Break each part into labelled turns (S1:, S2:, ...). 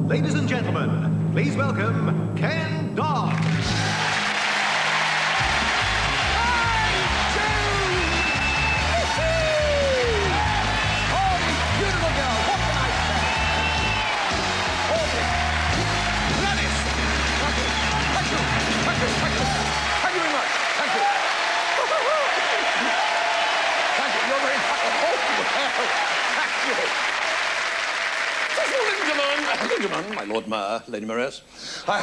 S1: Ladies and gentlemen, please welcome Ken Dod.
S2: Gentlemen, my Lord Mayor, Lady Mayoress. My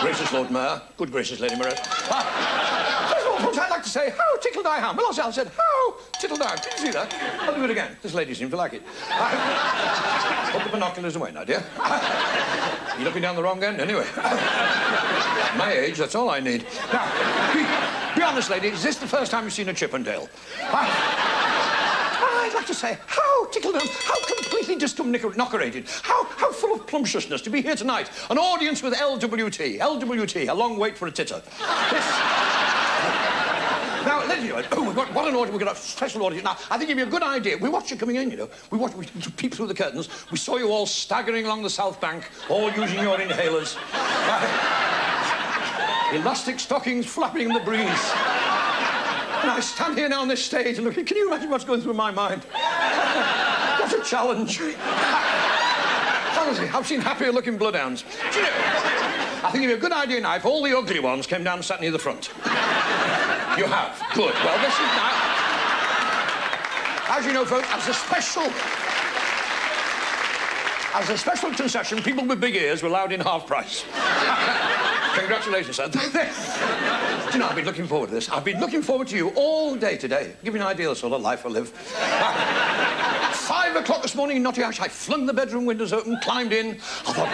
S2: gracious Lord Mayor, good gracious Lady Mayoress. First of all, folks, I'd like to say how tickled I am. Well, I said, how tickled I am. Did you see that? I'll do it again. This lady seemed to like it. Put the binoculars away now, dear. You're looking down the wrong end, anyway. My age, that's all I need. Now, be honest, lady, is this the first time you've seen a Chippendale? I'd like to say, how tickled I am, how completely discombobulated, how full of plumptiousness to be here tonight. An audience with LWT. LWT, a long wait for a titter. Now, ladies and gentlemen, what an audience, we've got a special audience. Now, I think it'd be a good idea. We watched you coming in, you know. We peeped through the curtains. We saw you all staggering along the South Bank, all using your inhalers. Elastic stockings flapping in the breeze. And I stand here now on this stage and look, can you imagine what's going through my mind? What a challenge. Honestly, I've seen happier looking bloodhounds. Do you know, I think it'd be a good idea now if all the ugly ones came down and sat near the front. You have? Good. Well, this is now... As you know, folks, as a special concession, people with big ears were allowed in half price. Congratulations, sir. Do you know, I've been looking forward to this. I've been looking forward to you all day today. Give you an idea of the sort of life I live. 5 o'clock this morning in Nottingham, I flung the bedroom windows open, climbed in. I thought,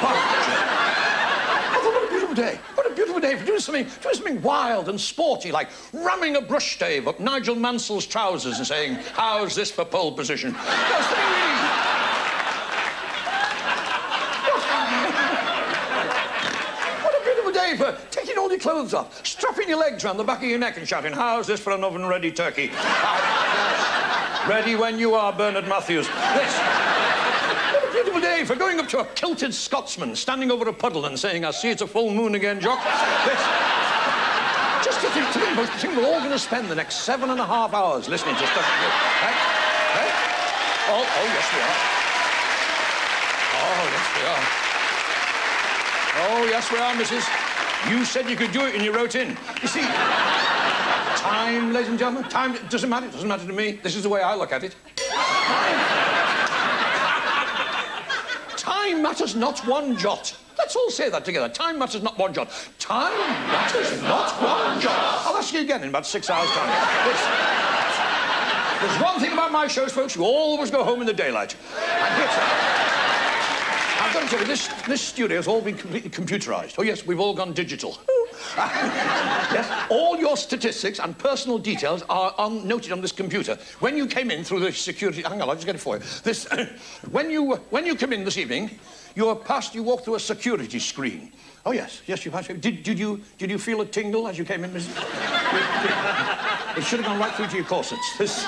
S2: what a beautiful day. What a beautiful day for doing something wild and sporty, like ramming a brush stave up Nigel Mansell's trousers and saying, how's this for pole position? No, something really... for taking all your clothes off, strapping your legs around the back of your neck and shouting, how's this for an oven-ready turkey? Ready when you are, Bernard Matthews. This. What a beautiful day for going up to a kilted Scotsman standing over a puddle and saying, I see it's a full moon again, Jock. This. Just to think we're all going to spend the next 7.5 hours listening to stuff. Hey? Hey? Oh, yes, we are. Oh, yes, we are. Oh, yes, we are, Mrs. You said you could do it and you wrote in. You see, time, ladies and gentlemen, time doesn't matter. It doesn't matter to me. This is the way I look at it. Time matters not one jot. Let's all say that together. Time matters not one jot. Time matters not one jot. I'll ask you again in about 6 hours' time. There's one thing about my shows, folks. You always go home in the daylight. And here's I've got to tell you, this studio's all been completely computerised. Oh, yes, we've all gone digital. Yes, all your statistics and personal details are noted on this computer. When you came in through the security... Hang on, I'll just get it for you. This, when you come in this evening, you walk through a security screen. Oh, yes, you passed. Did you feel a tingle as you came in, Mrs... It should have gone right through to your corsets.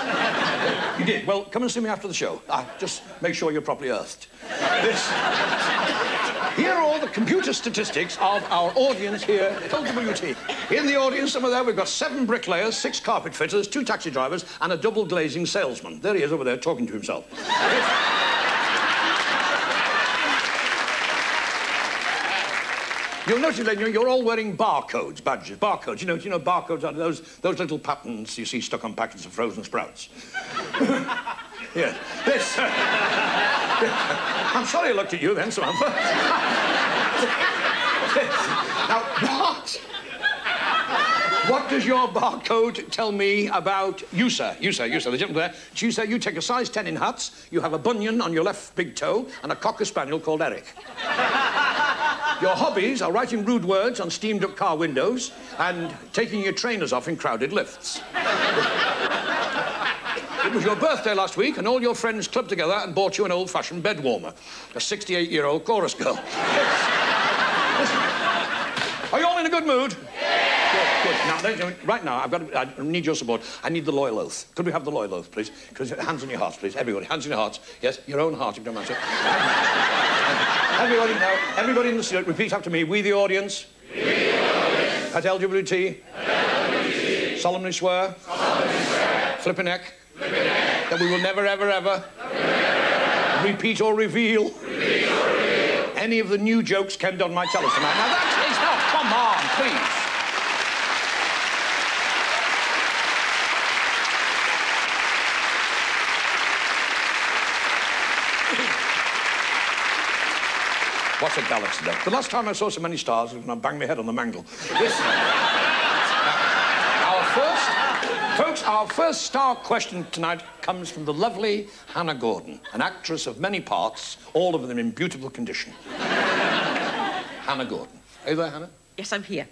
S2: You did. Well, come and see me after the show. Just make sure you're properly earthed. Here are all the computer statistics of our audience here at LWT. In the audience, somewhere there, we've got 7 bricklayers, 6 carpet fitters, 2 taxi drivers, and a double glazing salesman. There he is over there, talking to himself. You'll notice, ladies, you're all wearing barcodes, badges, barcodes. You know, barcodes are those little patterns you see stuck on packets of frozen sprouts. Yeah. This. I'm sorry I looked at you then, Samantha. Now, what does your barcode tell me about you, sir? You, the gentleman there. You say you take a size 10 in hats, you have a bunion on your left big toe, and a cocker spaniel called Eric. Your hobbies are writing rude words on steamed-up car windows and taking your trainers off in crowded lifts. It was your birthday last week, and all your friends clubbed together and bought you an old-fashioned bed warmer. A 68-year-old chorus girl. Listen, are you all in a good mood? Good. Now, right now, I need your support. I need the loyal oath. Could we have the loyal oath, please? Hands on your hearts, please. Everybody, hands on your hearts. Yes, your own heart, if you don't mind, sir. Everybody now, everybody in the studio, repeat after me. We the audience. We the audience. At LGBT. Solemnly swear. Flippin' neck. That we will never, ever, ever. Repeat or reveal. Any of the new jokes Ken Dod might tell us tonight. Now that's it's not. Come on, please. What's a galaxy day? The last time I saw so many stars was when I banged my head on the mangle. Our first star question tonight comes from the lovely Hannah Gordon, an actress of many parts, all of them in beautiful condition. Hannah Gordon. Are you there, Hannah?
S3: Yes, I'm here.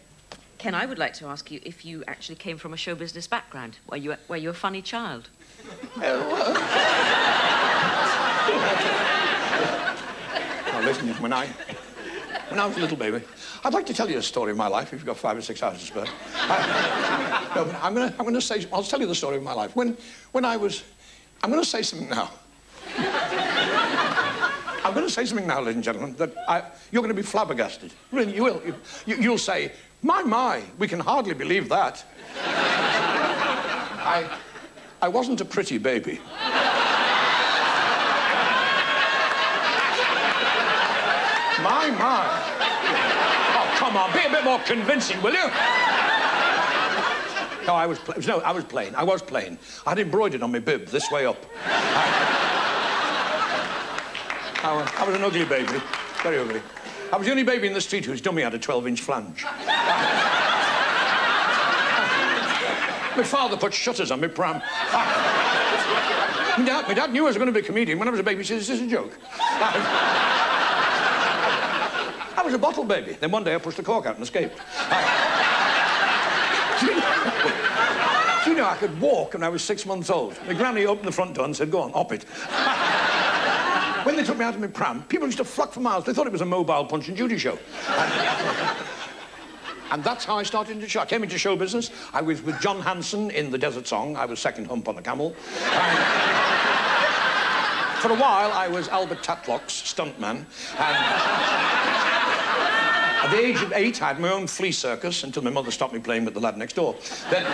S3: Ken, I would like to ask you if you actually came from a show business background. Were you a funny child?
S2: Now, listen, when I was a little baby, I'd like to tell you a story of my life if you've got 5 or 6 hours to spare. No, but I'm going to say, I'll tell you the story of my life. I'm going to say something now. I'm going to say something now, ladies and gentlemen, that you're going to be flabbergasted. Really, you will. You'll say, my, we can hardly believe that. I wasn't a pretty baby. My. Oh, come on, be a bit more convincing, will you? No, I was plain. I was plain. I had embroidered on my bib, this way up. I was an ugly baby, very ugly. I was the only baby in the street whose dummy had a 12-inch flange. My father put shutters on my pram. My dad knew I was going to be a comedian. When I was a baby, he said, is this a joke? I was a bottle baby. Then one day I pushed the cork out and escaped. Do you know I could walk when I was 6 months old? My granny opened the front door and said, go on, op it. When they took me out of my pram, people used to flock for miles. They thought it was a mobile Punch and Judy show. And that's how I started into show. I came into show business. I was with John Hanson in The Desert Song. I was second hump on the camel. For a while, I was Albert Tatlock's stuntman. At the age of 8, I had my own flea circus until my mother stopped me playing with the lad next door. Then...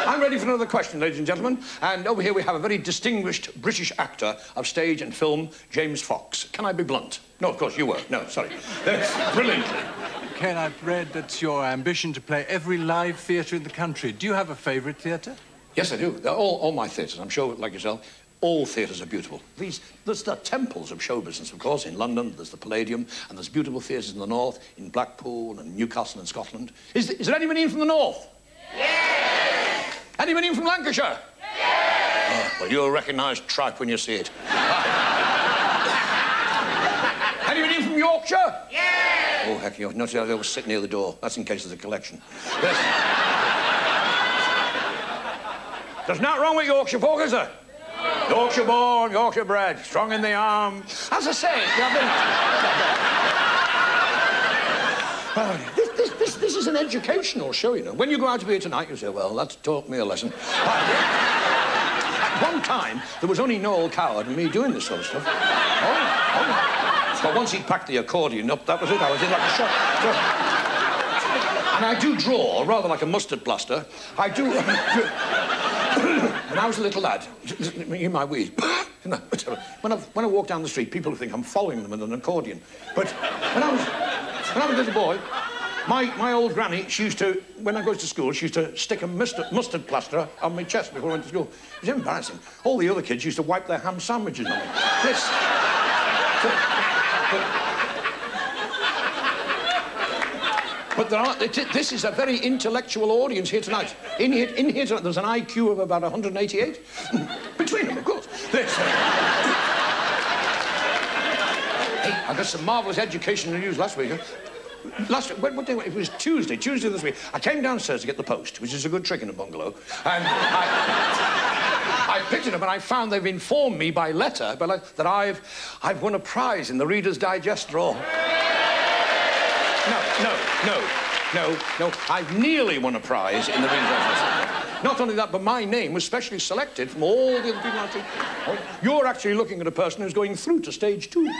S2: I'm ready for another question, ladies and gentlemen. And over here we have a very distinguished British actor of stage and film, James Fox. Can I be blunt? No, of course, you were. No, sorry. Brilliantly.
S4: Ken, I've read that's your ambition to play every live theatre in the country. Do you have a favourite theatre?
S2: Yes, I do. They're all my theatres. I'm sure, like yourself, all theatres are beautiful. There's the temples of show business, of course. In London, there's the Palladium, and there's beautiful theatres in the north, in Blackpool and Newcastle and Scotland. Is there anybody in from the north? Yes! Anybody in from Lancashire? Yes! Oh, well, you'll recognise tripe when you see it. Anybody in from Yorkshire? Yes! Oh, heck, notice how they always sit near the door. That's in case there's a collection. Yes. There's nothing wrong with Yorkshire folk, is there? No. Yorkshire born, Yorkshire bred, strong in the arm. As I say, this is an educational show, you know. When you go out to here tonight, you say, well, that's taught me a lesson. At one time, there was only Noel Coward and me doing this sort of stuff. Oh. But once he'd packed the accordion up, that was it. I was in like a shot. And I do draw, rather like a mustard plaster. I do... When I was a little lad, in my weed, when I walk down the street, people think I'm following them with an accordion. But when I was a little boy, my old granny, she used to, when I go to school, she used to stick a mustard plaster on my chest before I went to school. It was embarrassing. All the other kids used to wipe their ham sandwiches on me. But this is a very intellectual audience here tonight. In here tonight, there's an IQ of about 188. Between them, of course. Hey, I got some marvellous educational news last week. What day? It was Tuesday this week. I came downstairs to get the post, which is a good trick in a bungalow. And I picked it up and I found they've informed me by letter that I've won a prize in the Reader's Digest draw. No. I've nearly won a prize in the Reader's Digest. Not only that, but my name was specially selected from all the other people I see. Oh, you're actually looking at a person who's going through to stage 2. And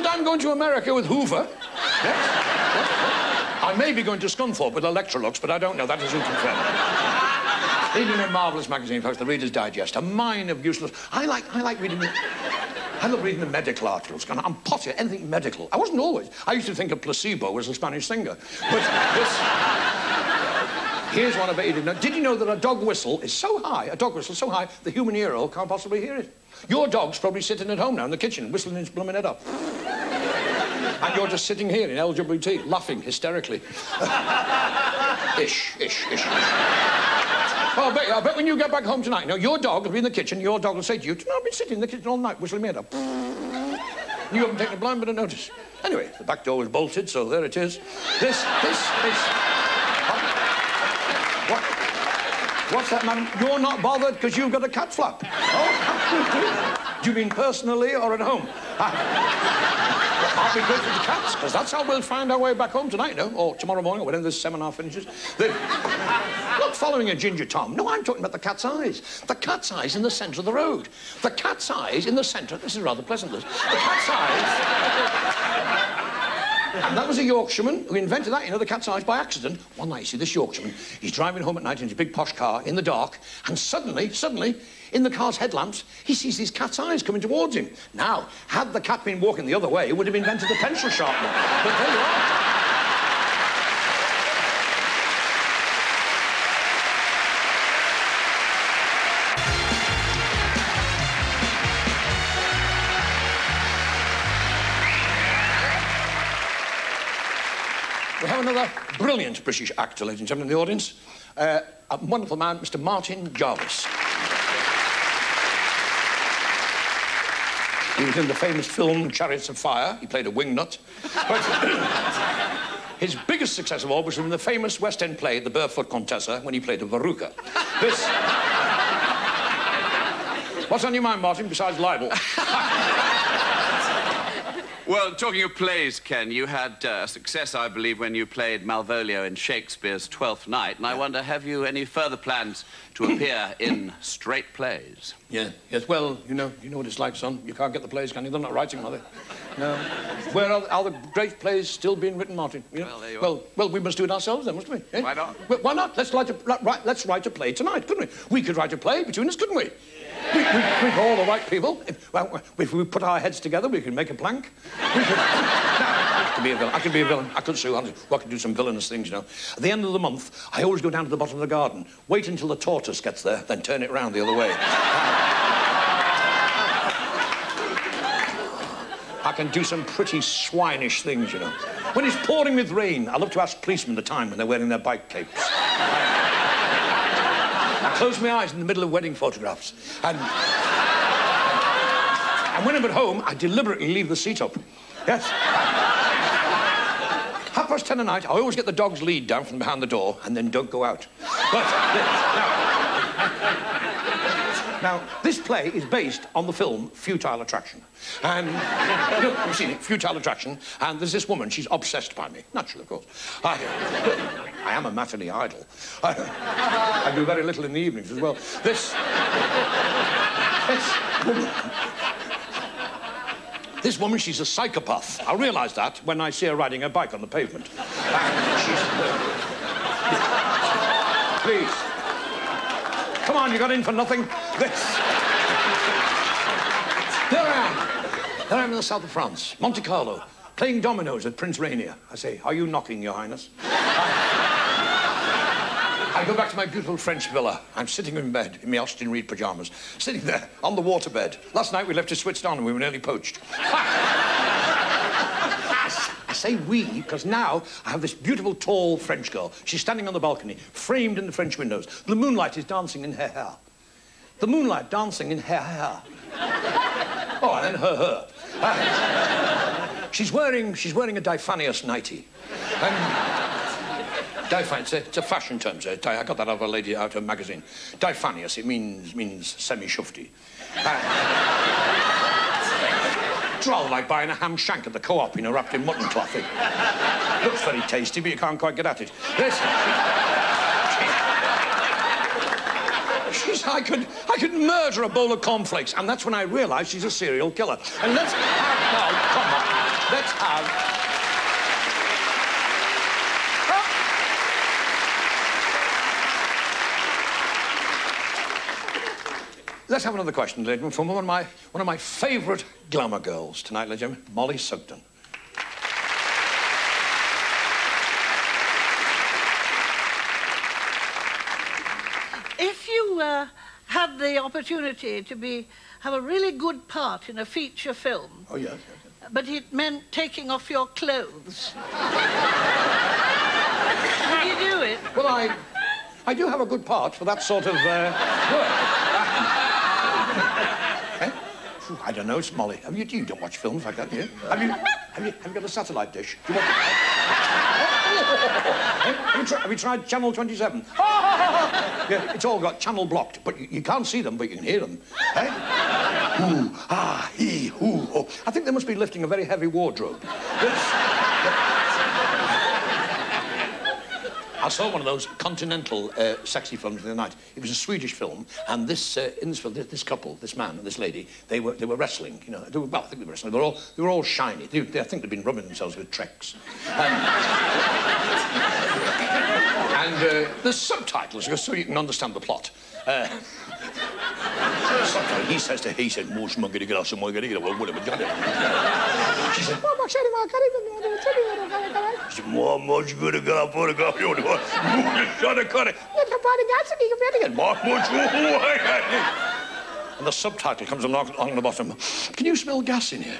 S2: I'm going to America with Hoover. Yes. I may be going to Scunthorpe with Electrolux, but I don't know. That isn't confirmed. Even a marvellous magazine, folks, the Reader's Digest, a mine of useless... I like reading... I love reading the medical articles. I'm potty, anything medical. I wasn't always. I used to think of Placebo was a Spanish singer. But this... Here's one I bet you didn't know. Did you know that a dog whistle is so high, a dog whistle so high, the human ear hole can't possibly hear it? Your dog's probably sitting at home now in the kitchen, whistling his blooming head up. And you're just sitting here in LGBT, laughing hysterically. Ish. Oh, I bet when you get back home tonight, you know, your dog will be in the kitchen, your dog will say to you, "Do you know, I've been sitting in the kitchen all night whistling my head up." You haven't taken a blind bit of notice. Anyway, the back door was bolted, so there it is. This... What's that, man? You're not bothered because you've got a cat flap. Oh, do you mean personally or at home? I'll be good for the cats, because that's how we'll find our way back home tonight, you know, or tomorrow morning, or whenever this seminar finishes. Not following a Ginger Tom. No, I'm talking about the cat's eyes. The cat's eyes in the centre of the road. The cat's eyes in the centre... This is rather pleasant, Liz. The cat's eyes... And that was a Yorkshireman who invented that, you know, the cat's eyes by accident. One night, you see, this Yorkshireman, he's driving home at night in his big posh car in the dark, and suddenly, in the car's headlamps, he sees these cat's eyes coming towards him. Now, had the cat been walking the other way, it would have invented the pencil sharpener. But there you are. We have another brilliant British actor, ladies and gentlemen, in the audience. A wonderful man, Mr. Martin Jarvis. He was in the famous film Chariots of Fire. He played a wingnut. But his biggest success of all was in the famous West End play, The Barefoot Contessa, when he played a veruca. This... What's on your mind, Martin, besides libel?
S5: Well, talking of plays, Ken, you had success, I believe, when you played Malvolio in Shakespeare's Twelfth Night, and I wonder, have you any further plans to appear in straight plays?
S2: Yeah, yes, well, you know what it's like, son. You can't get the plays, can you? They're not writing them, are they? No. Where are the great plays still being written, Martin? You know?
S5: Well, there you are.
S2: Well, we must do it ourselves then, mustn't we? Eh?
S5: Why not?
S2: Well, why not? Let's write a play tonight, couldn't we? We could write a play between us, couldn't we? We've all the right people. If we put our heads together, we can make a plank. We could... I could be a villain. I could be a villain. I could sue. I could do some villainous things, you know. At the end of the month, I always go down to the bottom of the garden, wait until the tortoise gets there, then turn it round the other way. I can do some pretty swinish things, you know. When it's pouring with rain, I love to ask policemen the time when they're wearing their bike capes. I close my eyes in the middle of wedding photographs, and when I'm at home, I deliberately leave the seat up. Yes. 10:30 at night, I always get the dog's lead down from behind the door and then don't go out. But now, this play is based on the film Futile Attraction. And, you've seen it, Futile Attraction, and there's this woman, she's obsessed by me. Naturally, of course. I am a matinee idol. I do very little in the evenings as well. This woman, she's a psychopath. I realise that when I see her riding her bike on the pavement. Please. Come on, you got in for nothing. There I am in the south of France, Monte Carlo, playing dominoes at Prince Rainier. I say, "Are you knocking, Your Highness?" I go back to my beautiful French villa. I'm sitting in bed in my Austin Reed pyjamas, sitting there on the waterbed. Last night we left it switched on and we were nearly poached. I say we, because now I have this beautiful, tall French girl. She's standing on the balcony, framed in the French windows. The moonlight is dancing in her hair. The moonlight dancing in her hair. Oh, and then her hair. She's wearing a diphanious nightie. It's a fashion term, so I got that out of a lady out of a magazine. Diphanious, it means semi-shufty. It's rather like buying a ham shank at the co-op, you know, wrapped in mutton cloth. It looks very tasty, but you can't quite get at it. I could murder a bowl of cornflakes, and that's when I realised she's a serial killer. And let's have... No, come on. Let's have... Let's have another question, ladies and gentlemen, from one of my favourite glamour girls tonight, ladies and gentlemen, Molly Sugden.
S6: If you had the opportunity to have a really good part in a feature film...
S2: Oh, yes.
S6: But it meant taking off your clothes. Would you do it?
S2: Well, I do have a good part for that sort of work. I don't know, it's Molly. You don't watch films like that, do you? Have you got a satellite dish? Do you want... Have you tried Channel 27? Yeah, it's all got channel blocked, but you can't see them, but you can hear them. Eh? Ooh, ah, hee, hoo, oh. I think they must be lifting a very heavy wardrobe. I saw one of those continental sexy films the other night. It was a Swedish film, and this in this film, this couple, this man and this lady, they were wrestling. You know, well, I think they were wrestling. They were all shiny. I think they'd been rubbing themselves with Trex. And the subtitles, so you can understand the plot. He said, she said, "Well, whatever." She said, and the subtitle comes along the bottom. Can you smell gas in here?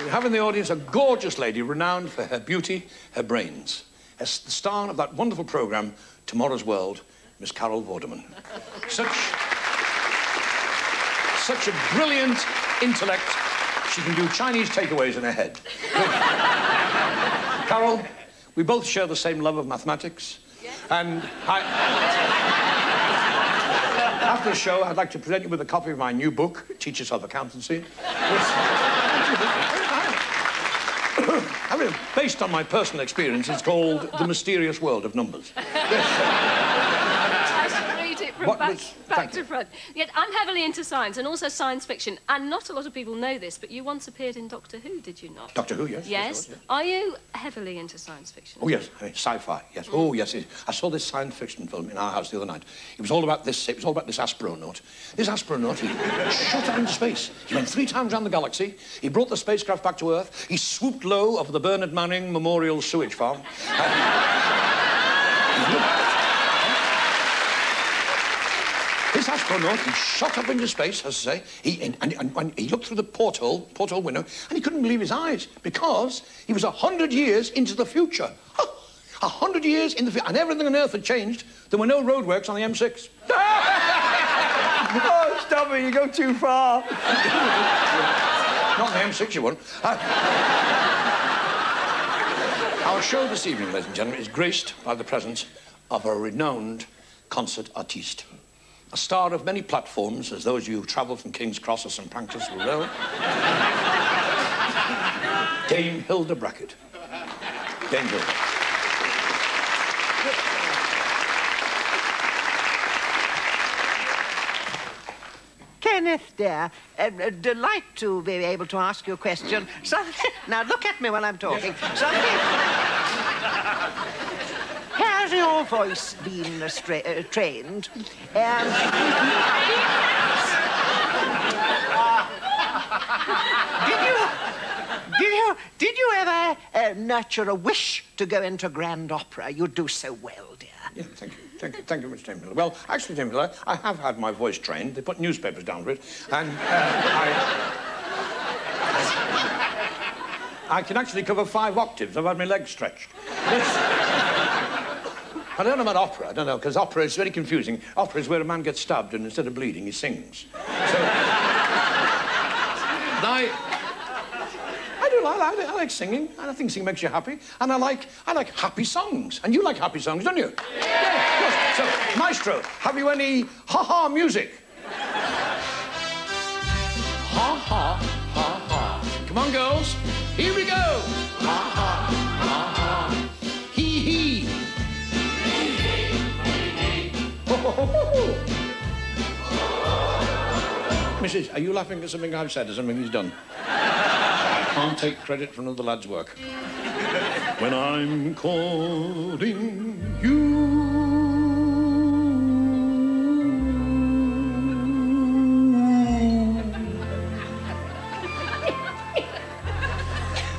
S2: We have in the audience a gorgeous lady renowned for her beauty, her brains. As the star of that wonderful programme, Tomorrow's World, Miss Carol Vorderman. Such a brilliant intellect, she can do Chinese takeaways in her head. Carol, we both share the same love of mathematics. Yes. And after the show, I'd like to present you with a copy of my new book, Teach Yourself Accountancy. I mean, based on my personal experience, it's called The Mysterious World of Numbers.
S7: I should read it from back to front. Yet I'm heavily into science and also science fiction, and not a lot of people know this, but you once appeared in Doctor Who, did you not?
S2: Doctor Who, yes.
S7: Yes. Yes. Are you heavily into science fiction?
S2: Oh, yes. I mean, sci-fi, yes. Mm. Oh, yes. I saw this science fiction film in our house the other night. It was all about this. It was all about this astronaut. This astronaut, he shot up into space. He went 3 times around the galaxy. He brought the spacecraft back to Earth. He swooped low over the Bernard Manning Memorial Sewage Farm. This astronaut, he shot up into space, as I say, and he looked through the porthole window, and he couldn't believe his eyes, because he was 100 years into the future. 100 years in the future, and everything on Earth had changed. There were no roadworks on the M6.
S8: Oh, stop it, you go too far.
S2: Not on the M6, you won't. Our show this evening, ladies and gentlemen, is graced by the presence of a renowned concert artiste. A star of many platforms, as those of you who travel from King's Cross or St Pancras will know. Dame Hilda Brackett. Dame Hilda.
S8: Kenneth, dear, delight to be able to ask you a question. Now, look at me while I'm talking. Has your voice been trained? Did you ever nurture a wish to go into grand opera? You do so well, dear.
S2: Yeah, thank you. Thank you, Mr. Miller. Well, actually, Tim Miller, I have had my voice trained. They put newspapers down for it, and I can actually cover 5 octaves. I've had my legs stretched. I don't know about opera. I don't know, because opera is very confusing. Opera is where a man gets stabbed, and instead of bleeding, he sings. So, I like singing, and I think singing makes you happy, and I like happy songs, and you like happy songs, don't you? Yeah, of course. So, Maestro, have you any ha-ha music? Ha-ha, ha-ha. Come on, girls. Here Mrs., are you laughing at something I've said or something he's done? I can't take credit for another lad's work. When I'm calling you,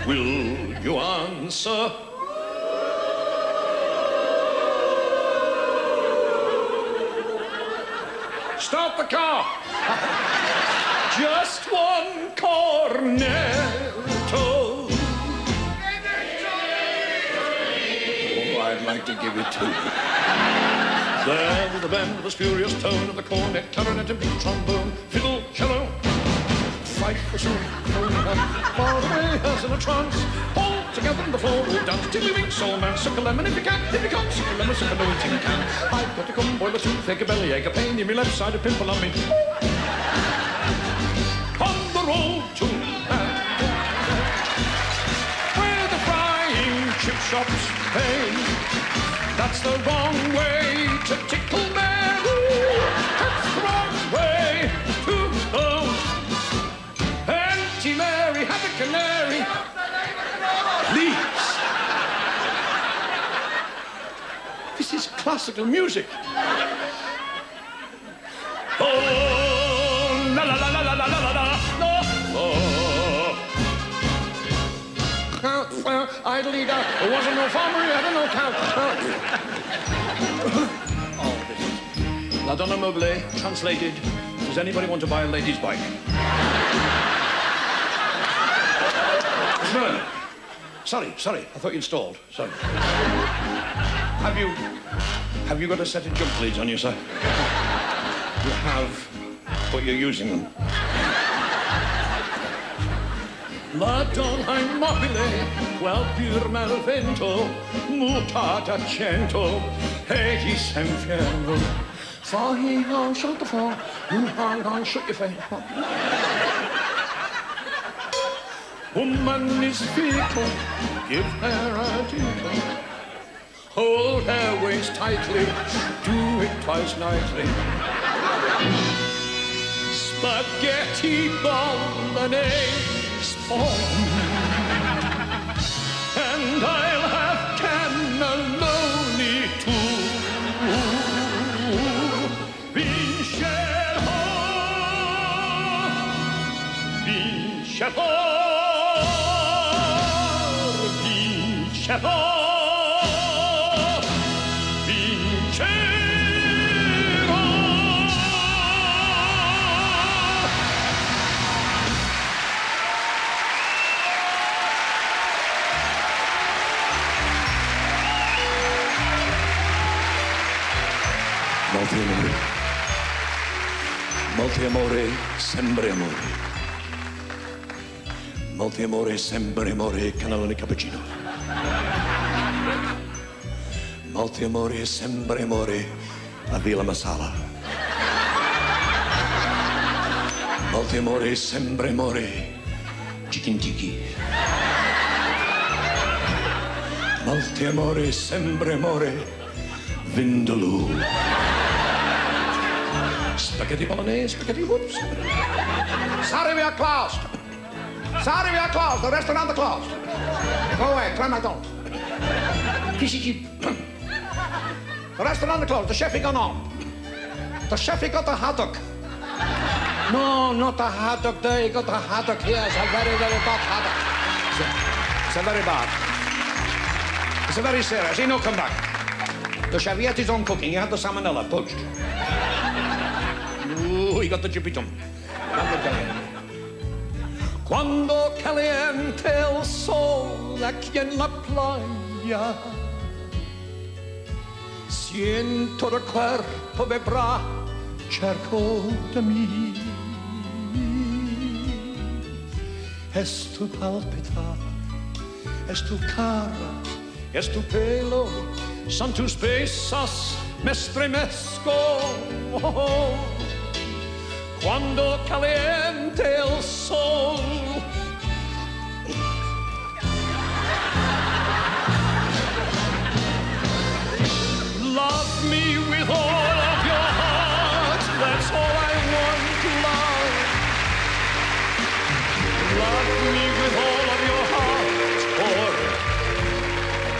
S2: will you answer? Stop the car! Just one cornetto. Oh, I'd like to give it to you. There the bend of the spurious tone of the cornet, clarinet and big trombone, fiddle, cello, fife, bassoon, far away as in a trance, all together on the floor will dance, tiddlywink, soul man, suck a lemon if you can, suck a lemon, suck a lemon, tin can. I've got to come, boil a toothache, a bellyache, a pain in my left side, a pimple on me. On the road to where the frying chip shops pay, that's the wrong way to tickle Mary. That's the wrong way to go. Auntie Mary, have a canary. Please. This is classical music. Oh, la la la la la la la la. Idly down. There wasn't no farmer, he had no cow. Oh, this is... La Donna Mobile, translated, does anybody want to buy a lady's bike? No. Sorry, I thought you'd stalled. Sorry. Have you got a set of jump leads on you, sir? You have, but you're using them. Madonna immobile, qual pur malvento, mutata cento, egli s'inferno. For he on, shut the phone, you hang on, shut your face. Woman is fickle, give her a tinkle. Hold her waist tightly, do it twice nightly. Spaghetti bolognese. And I'll have cannelloni too. Vincerò, vincerò, vincerò, vincerò. Molti amore, sempre amore. Molti amore, sempre amore, cannelloni cappuccino. Molti amore, sempre amore, la Villa Masala. Molti amore, sempre amore, chicken tiki. Molti amore, sempre amore, vindaloo. Spaghetti bolognese, spaghetti whoops. Sorry, we are closed. Sorry, we are closed. The restaurant is closed. Go away, try McDonald's. PCG. The restaurant is closed. The chef is gone home. The chef got the hot dog. No, not the hot dog there. He got the hot dog here. It's a very, very bad hot dog. It's a very bad. It's a very serious. He no come back. The chef, he had his own cooking. He had the salmonella poached. Ooh, he got the jippy-tum. Quando caliente il sole aquí en la playa, siento el cuerpo vibrar cerca de mí. Es tu palpitar, es tu cara, es tu pelo, son tus besos, me estremezco. Oh, cuando caliente el sol. Love me with all of your heart.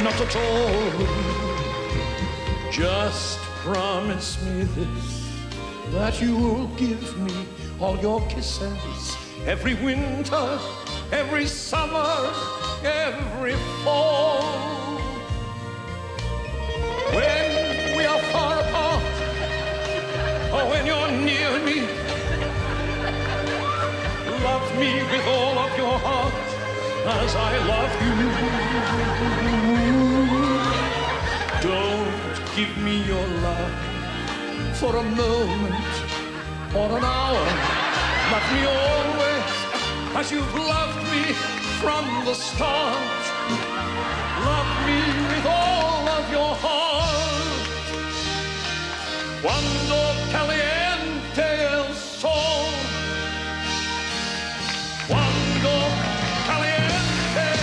S2: not at all. Just promise me this, that you will give me all your kisses every winter, every summer, every fall. When we are far apart, or when you're near me, love me with all of your heart as I love you. Don't give me your love for a moment or an hour. Love me always as you've loved me from the start. Love me with all of your heart. Cuando caliente el sol. Cuando caliente el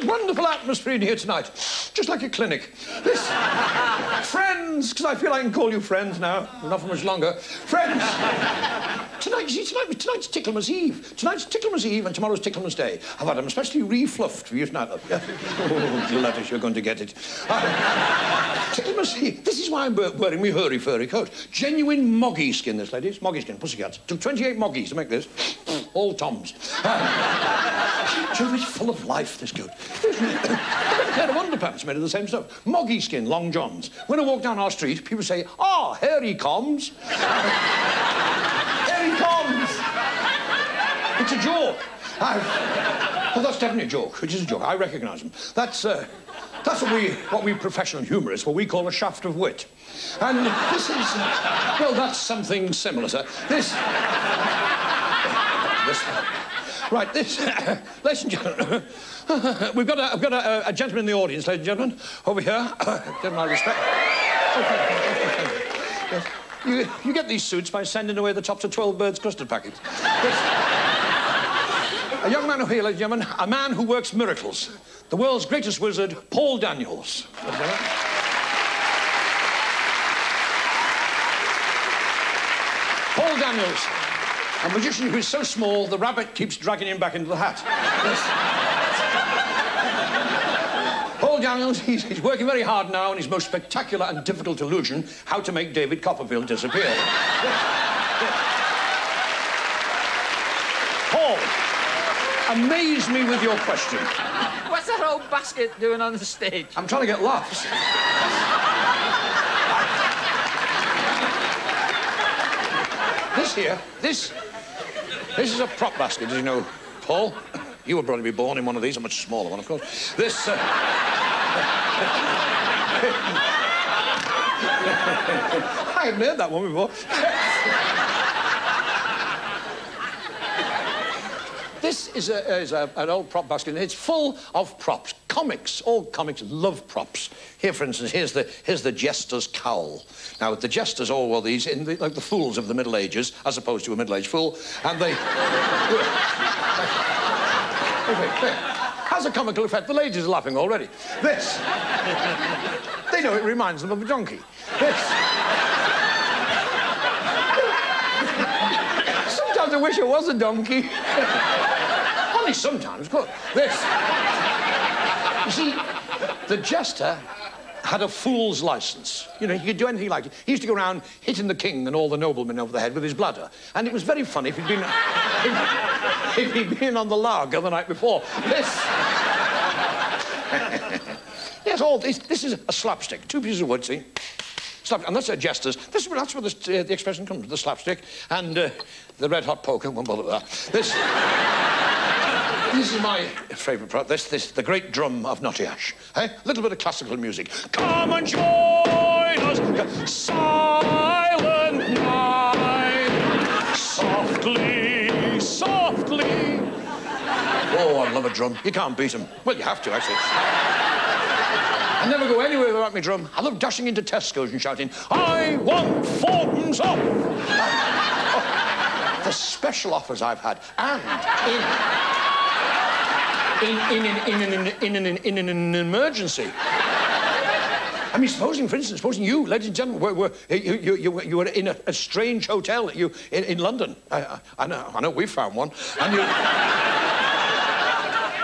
S2: wonderful atmosphere in here tonight, just like a clinic. This, friends, because I feel I can call you friends now, not for much longer. Friends, tonight's Ticklemas Eve. Tonight's Ticklemas Eve and tomorrow's Ticklemas Day. I've had them especially refluffed for you tonight. Oh, Gladys, you're going to get it. Ticklemas Eve. This is why I'm wearing my hurry furry coat. Genuine moggy skin, this, ladies. Moggy skin, pussycats. Took 28 moggies to make this. All Toms. It's full of life, this coat. I've got a pair of underpants made of the same stuff. Moggy skin, long johns. When I walk down our street, people say, "Ah, here he comes." Here he comes. It's a joke. Well, that's definitely a joke. It is a joke. I recognise them. That's what we professional humourists, what we call a shaft of wit. And this is, well, that's something similar, sir. Right, this, ladies and gentlemen, I've got a gentleman in the audience, ladies and gentlemen, over here. Give my respect. Yes. You get these suits by sending away the tops of 12 birds' custard packets. A young man over here, ladies and gentlemen, a man who works miracles. The world's greatest wizard, Paul Daniels. Paul Daniels. A magician who is so small, the rabbit keeps dragging him back into the hat. Yes. Paul Daniels, he's working very hard now on his most spectacular and difficult illusion, how to make David Copperfield disappear. Yes. Paul, amaze me with your question.
S9: What's that old basket doing on the stage?
S2: I'm trying to get laughs. This is a prop basket, as you know, Paul. You would probably be born in one of these, a much smaller one, of course. This, I haven't heard that one before. This is an old prop basket, and it's full of props. Comics, all comics love props. Here, for instance, here's the jester's cowl. Now, the jesters all wore these like the fools of the Middle Ages, as opposed to a middle-aged fool, and they... Okay, has a comical effect. The ladies are laughing already. This... They know it reminds them of a donkey. This... Sometimes I wish it was a donkey. Only sometimes, of course. This... You see, the jester had a fool's license. You know, he could do anything he liked. He used to go around hitting the king and all the noblemen over the head with his bladder. And it was very funny if he'd been on the lager the night before. This... Yes, all this is a slapstick. 2 pieces of wood, see? And that's a jester's. That's where the expression comes from, the slapstick. And the red-hot poker, won't bother with that. This is my favourite part. The great drum of Notty-Ash. Eh? A little bit of classical music. Come and join us, silent softly, softly. Oh, I love a drum. You can't beat them. Well, you have to, actually. I never go anywhere without my drum. I love dashing into Tesco's and shouting, I want fourpence off. The special offers I've had, and in an emergency. I mean, supposing, for instance, you, ladies and gentlemen, you were in a strange hotel in London. I know, we found one. And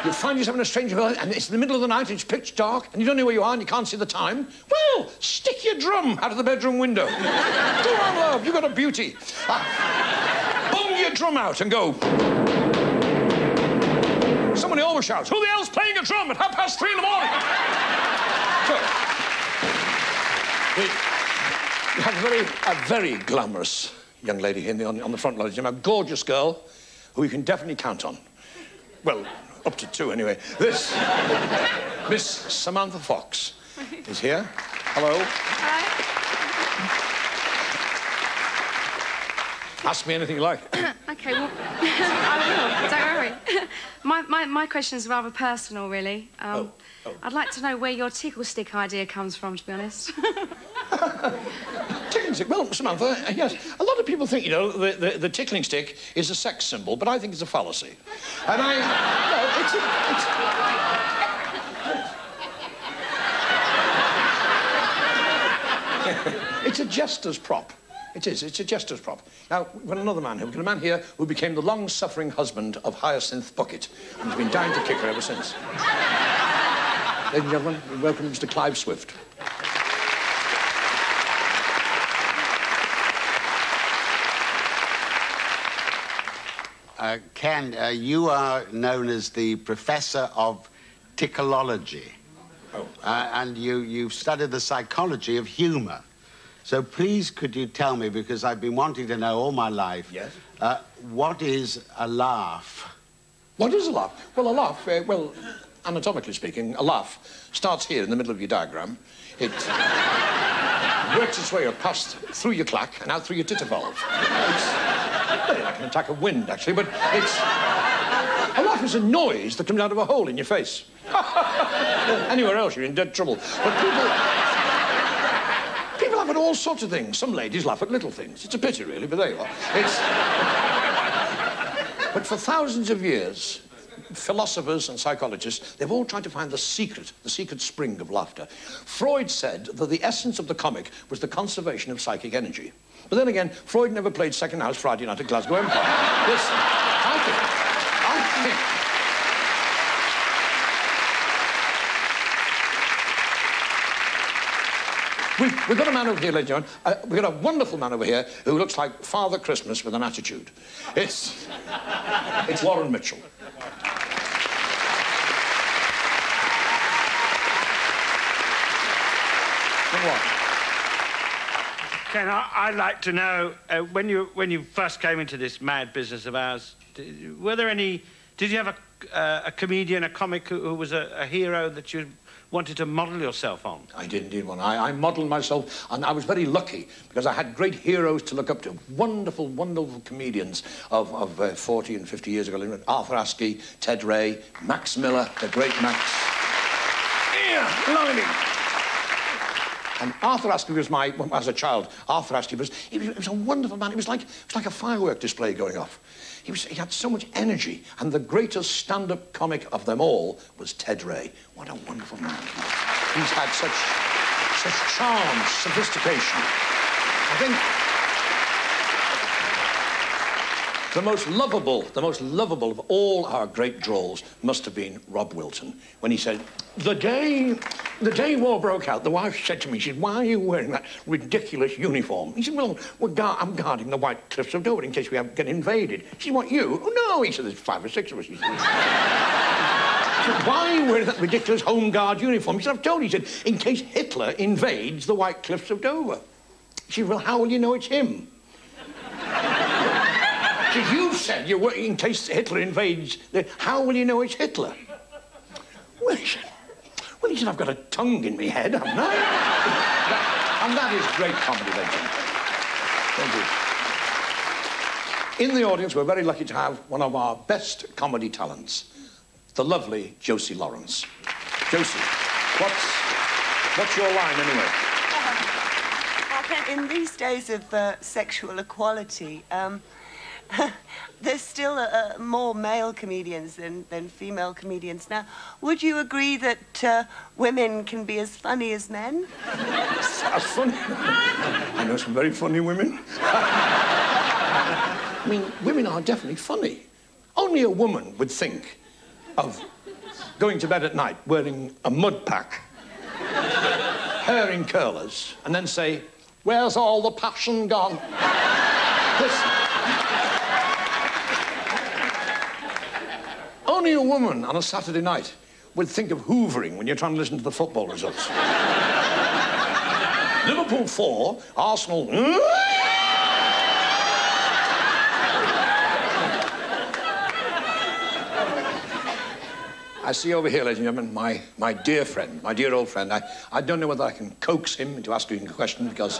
S2: you find yourself in a strange hotel, and it's in the middle of the night, and it's pitch dark, and you don't know where you are, and you can't see the time. Well, stick your drum out of the bedroom window. Go on, love, you've got a beauty. Bung your drum out and go. Somebody always shouts, who the hell's playing a drum at 3:30 in the morning? So, we have a very glamorous young lady here on the front line. A gorgeous girl who you can definitely count on. Well, up to 2 anyway. This Miss Samantha Fox is here. Hello.
S10: Hi.
S2: Ask me anything you like.
S10: OK, well, I will. Don't worry. My question's rather personal, really. I'd like to know where your tickle stick idea comes from, to be honest.
S2: Tickling stick? Well, Samantha, yes. A lot of people think, you know, the tickling stick is a sex symbol, but I think it's a fallacy. And it's a jester's prop. It is. It's a jester's prop. Now, we've got another man here. We've got a man here who became the long-suffering husband of Hyacinth Bucket, and he's been dying to kick her ever since. Ladies and gentlemen, welcome Mr. Clive Swift.
S11: Ken, you are known as the professor of tickleology.
S2: Oh.
S11: And you've studied the psychology of humour. So please, could you tell me, because I've been wanting to know all my life,
S2: yes?
S11: What is a laugh?
S2: What is a laugh? Well, a laugh, well, anatomically speaking, a laugh starts here in the middle of your diagram. It works its way up past through your clack and out through your titter valve. It's very like an attack of wind, actually, but it's... A laugh is a noise that comes out of a hole in your face. Anywhere else, you're in dead trouble. But people laugh at all sorts of things. Some ladies laugh at little things. It's a pity, really, but there you are. But for thousands of years, philosophers and psychologists, they've all tried to find the secret spring of laughter. Freud said that the essence of the comic was the conservation of psychic energy. But then again, Freud never played second house Friday night at Glasgow Empire. Listen, I think... We've got a man over here, ladies and gentlemen. We've got a wonderful man over here who looks like Father Christmas with an attitude. It's Warren Mitchell.
S12: Ken, I'd like to know, when you first came into this mad business of ours, did you have a comedian, a comic who was a hero that you wanted to model yourself on?
S2: I did indeed one. I modelled myself, and I was very lucky because I had great heroes to look up to. Wonderful, wonderful comedians of 40 and 50 years ago. Arthur Askey, Ted Ray, Max Miller, the great Max. Yeah, blimey. And Arthur Askey was as a child, Arthur Askey was a wonderful man. It was like a firework display going off. He had so much energy, and the greatest stand-up comic of them all was Ted Ray. What a wonderful man. He's had such charm, sophistication. I think the most lovable of all our great drolls must have been Rob Wilton, when he said, the day war broke out, the wife said to me, she said, why are you wearing that ridiculous uniform? He said, well, I'm guarding the White Cliffs of Dover in case we get invaded. She said, what, you? Oh, no, he said, there's 5 or 6 of us. He said, why are you wearing that ridiculous Home Guard uniform? He said, I've told you, he said, in case Hitler invades the White Cliffs of Dover. She said, well, how will you know it's him? She said, you said you're working in case Hitler invades. How will you know it's Hitler? Well, he said, I've got a tongue in my head, haven't I? And that is great comedy, legend. Thank In the audience, we're very lucky to have one of our best comedy talents, the lovely Josie Lawrence. Josie, what's your line, anyway?
S13: In these days of sexual equality, there's still more male comedians than female comedians. Now, would you agree that women can be as funny as men?
S2: As funny? I know some very funny women. I mean, women are definitely funny. Only a woman would think of going to bed at night wearing a mud pack, hair in curlers, and then say, "Where's all the passion gone?" Listen. Only a woman on a Saturday night would think of hoovering when you're trying to listen to the football results. Liverpool 4, Arsenal... I see over here, ladies and gentlemen, my dear friend, my dear old friend. I don't know whether I can coax him into asking a question because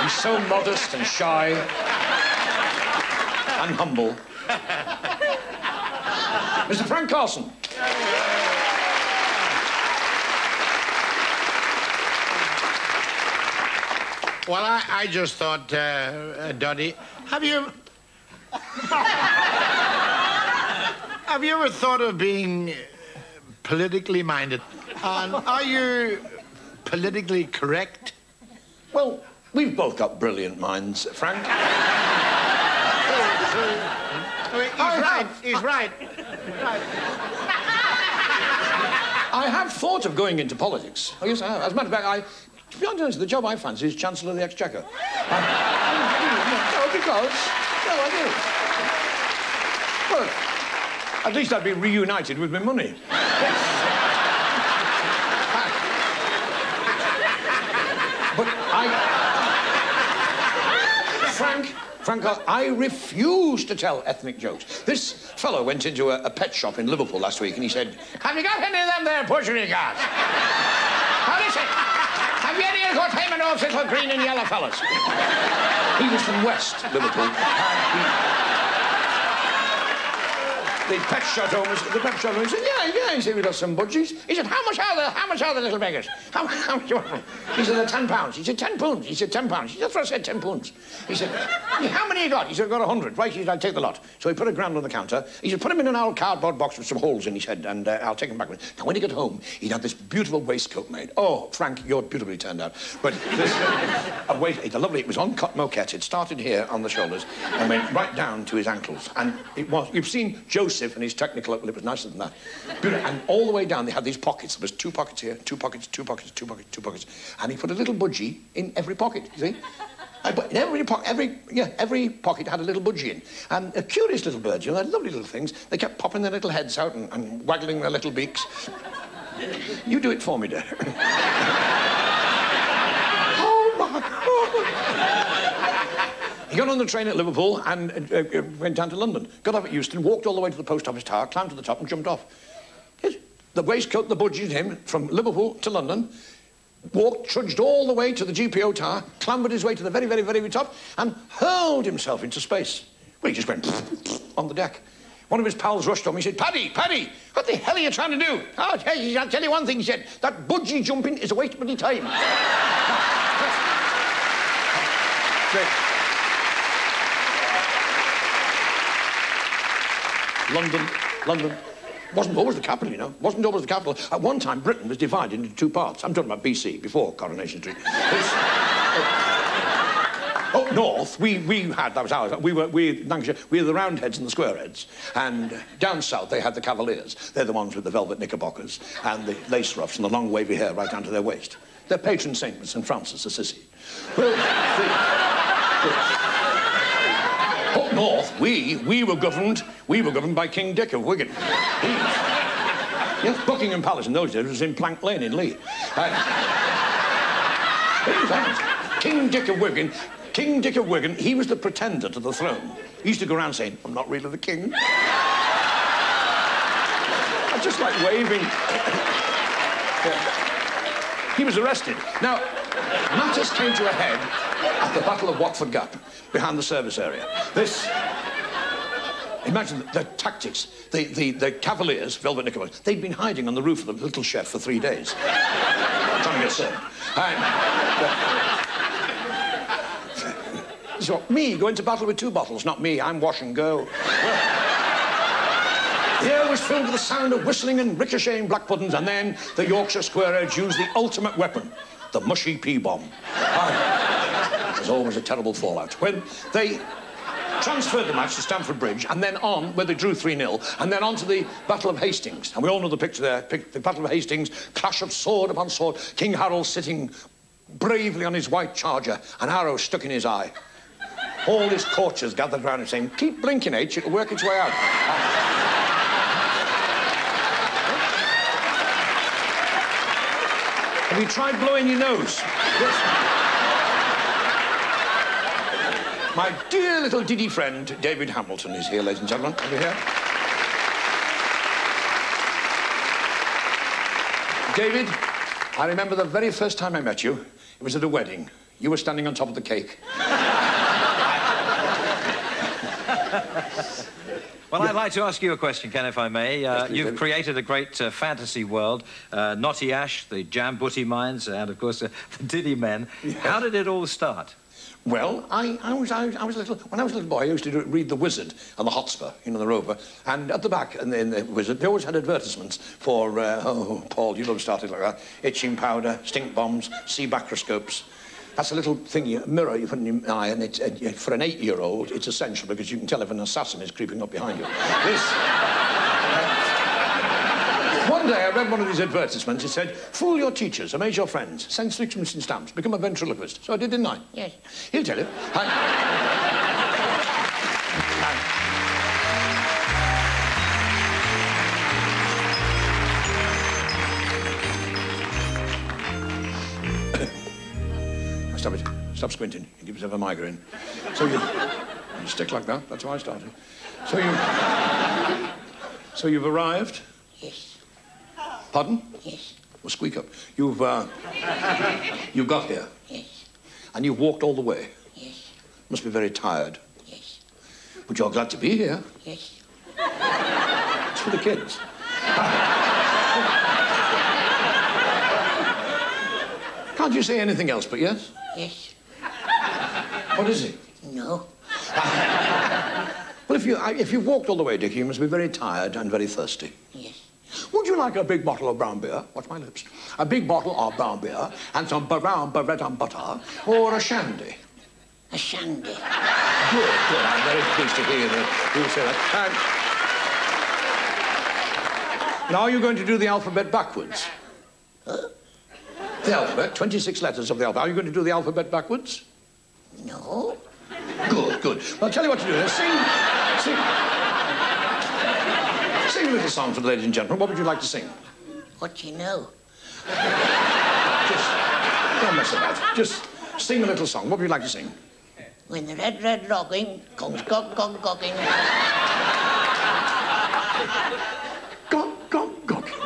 S2: he's so modest and shy and humble. Mr. Frank Carson.
S14: Well, I just thought, Doddy, have you ever thought of being politically minded? And are you politically correct?
S2: Well, we've both got brilliant minds, Frank.
S14: He's right.
S2: I have thought of going into politics. Oh, yes, I have. As a matter of fact, to be honest, the job I fancy is Chancellor of the Exchequer. No, I do. Well, at least I'd be reunited with my money. But Frank, I refuse to tell ethnic jokes. This fellow went into a pet shop in Liverpool last week and he said, "Have you got any of them there Portuguese guys? How is it? Have you any of those Heyman Oaks, little green and yellow fellas?" He was from West Liverpool. The pet shop owner said, yeah, he said, "We got some budgies." He said, how much are the little beggars? How much you want them? He said, "They're £10. He said, £10. He said, £10. He said, "That's what I said, £10. He said, "How many you got?" He said, "I've got 100. Right," he said, "I'll take the lot." So he put a grand on the counter. He said, "Put them in an old cardboard box with some holes in," he said, "and I'll take them back with me." Now, when he got home, he'd had this beautiful waistcoat made. Oh, Frank, you're beautifully turned out. But this, it was on cotton moquette. It started here on the shoulders and went right down to his ankles. And you've seen Joseph and his Technicolor, well, it was nicer than that. And all the way down, they had these pockets. There was 2 pockets here, 2 pockets, 2 pockets, 2 pockets, 2 pockets. And he put a little budgie in every pocket, you see? In every pocket had a little budgie in. And curious little birds, you know, they're lovely little things. They kept popping their little heads out and waggling their little beaks. You do it for me, dear. Oh, my God. He got on the train at Liverpool and went down to London. Got off at Euston, walked all the way to the post office tower, climbed to the top and jumped off. Yes, the waistcoat, the budgie in him, from Liverpool to London, trudged all the way to the GPO tower, clambered his way to the very, very, very top, and hurled himself into space. Well, he just went on the deck. One of his pals rushed on me. He said, Paddy, what the hell are you trying to do?" "Oh, hey, I'll tell you one thing," he said. "That budgie jumping is a waste of bloody time." London wasn't always the capital, you know. Wasn't always the capital. At one time, Britain was divided into 2 parts. I'm talking about BC, before Coronation Street. Up north, we had, that was ours, Lancashire, we were the Roundheads and the Squareheads. And down south, they had the Cavaliers. They're the ones with the velvet knickerbockers and the lace ruffs and the long wavy hair right down to their waist. Their patron saint was St. Francis Assisi. Well, up north, we were governed by King Dick of Wigan. Yes, Buckingham Palace in those days was in Plank Lane in Lee. King Dick of Wigan, he was the pretender to the throne. He used to go around saying, "I'm not really the king." I just like waving. Yeah. He was arrested. Now, Matters came to a head at the Battle of Watford Gap, behind the service area. This... Imagine the tactics. The Cavaliers, Velvet Knickerbockers, they'd been hiding on the roof of the little chef for 3 days. Trying to get served. So, me going to battle with 2 bottles, not me. I'm wash and go. Well, the air was filled with the sound of whistling and ricocheting black puddings, and then the Yorkshire squareheads used the ultimate weapon, the mushy pea bomb. There's always a terrible fallout. When they transferred the match to Stamford Bridge, and then on, where they drew 3-0, and then on to the Battle of Hastings. And we all know the picture there, the Battle of Hastings, clash of sword upon sword, King Harold sitting bravely on his white charger, an arrow stuck in his eye. All his courtiers gathered round him saying, keep blinking, H, it'll work its way out. Have you tried blowing your nose? Yes. My dear little Diddy friend, David Hamilton, is here, ladies and gentlemen. Over here. David, I remember the very first time I met you. It was at a wedding. You were standing on top of the cake.
S15: Well, I'd like to ask you a question, Ken, if I may. You've created a great fantasy world. Naughty Ash, the Jambutti Mines, and, of course, the Diddy Men. Yeah. How did it all start?
S2: Well, I was little. When I was a little boy, I used to read The Wizard and the Hotspur, you know, the Rover. And at the back, in the Wizard, they always had advertisements for, oh, Paul, you know, started like that. Itching powder, stink bombs, sea bacroscopes. That's a little thing, a mirror you put in your eye, and for an 8-year-old, it's essential because you can tell if an assassin is creeping up behind you. One day I read one of these advertisements. It said, fool your teachers, amaze your friends, send sixpence in stamps, become a ventriloquist. So I did, didn't I? Yes. He'll tell you. Stop it. Stop squinting. You give yourself a migraine. So you stick like that. That's how I started. So you've arrived?
S8: Yes.
S2: Pardon?
S8: Yes.
S2: Well, squeak up. You got here?
S8: Yes.
S2: And you've walked all the way?
S8: Yes.
S2: Must be very tired.
S8: Yes.
S2: But you're glad to be here?
S8: Yes.
S2: It's for the kids. Can't you say anything else but yes?
S8: Yes.
S2: What is it?
S8: No.
S2: Well, if you've walked all the way, Dickie, you must be very tired and very thirsty.
S8: Yes.
S2: Would you like a big bottle of brown beer? Watch my lips. A big bottle of brown beer and some brown bread and butter, or a shandy?
S8: A shandy.
S2: Good, good. I'm very pleased to hear that you say that. Now you're going to do the alphabet backwards.
S8: Huh?
S2: The alphabet, 26 letters of the alphabet. Are you going to do the alphabet backwards?
S8: No.
S2: Good, good. Well, I'll tell you what to do. Sing a little song for the ladies and gentlemen. What would you like to sing?
S8: What do you know?
S2: Just don't mess about. Just sing a little song. What would you like to sing?
S8: When the red, red rocking comes gog-gog-gogging.
S2: Gog-gog-gogging.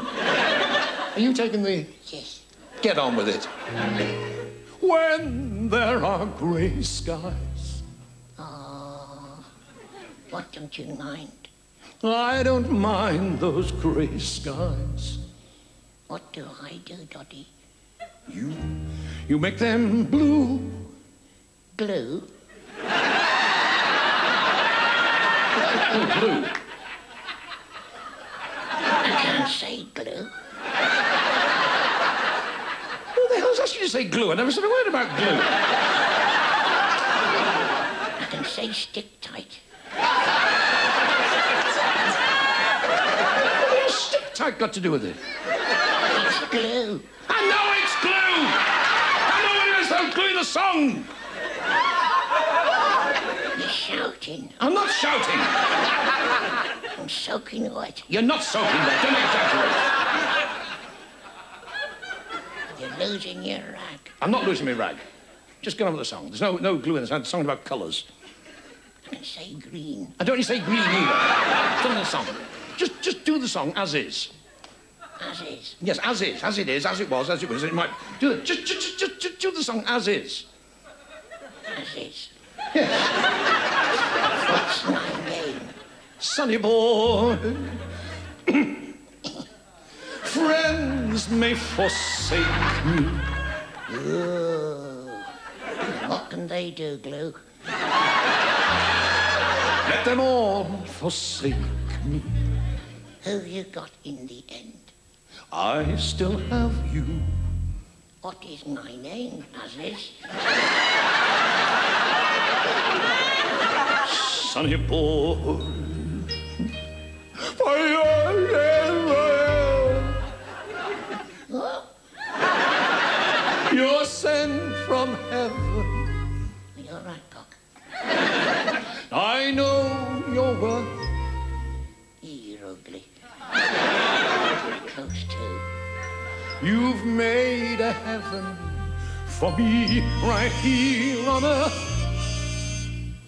S2: Are you taking the...
S8: Yes.
S2: Get on with it. When there are grey skies.
S8: Oh, what don't you mind?
S2: I don't mind those grey skies.
S8: What do I do, Doddy?
S2: You make them blue.
S8: Glue?
S2: Oh, blue.
S8: I can't say glue.
S2: Who the hell's asked you to say glue? I never said a word about glue.
S8: I can say stick tight.
S2: What's stick tight got to do with it?
S8: It's glue.
S2: I know it's glue! I know it is, though, glue in a song!
S8: You're shouting.
S2: I'm not shouting.
S8: I'm soaking wet.
S2: You're not soaking wet. Don't exaggerate.
S8: You're losing your rag.
S2: I'm not losing my rag. Just get on with the song. There's no glue in the song. It's a song about colours.
S8: I can say green.
S2: I don't want you to say green either. Just do the song. Just do the song as is.
S16: As is.
S2: Yes, as is, as it is, as it was, as it was. It might do it. Just do the song as is.
S16: As is.
S2: Yes.
S16: What's my name?
S2: Sonny boy. Friends may forsake me.
S16: Oh. What can they do, Glue?
S2: Let them all forsake me.
S16: Who you got in the end?
S2: I still have you.
S16: What is my name, Aziz?
S2: Sonny boy. You're sent from heaven.
S16: You're right, Cock.
S2: I know your worth.
S16: You're ugly. Close to.
S2: You've made a heaven for me right here on earth.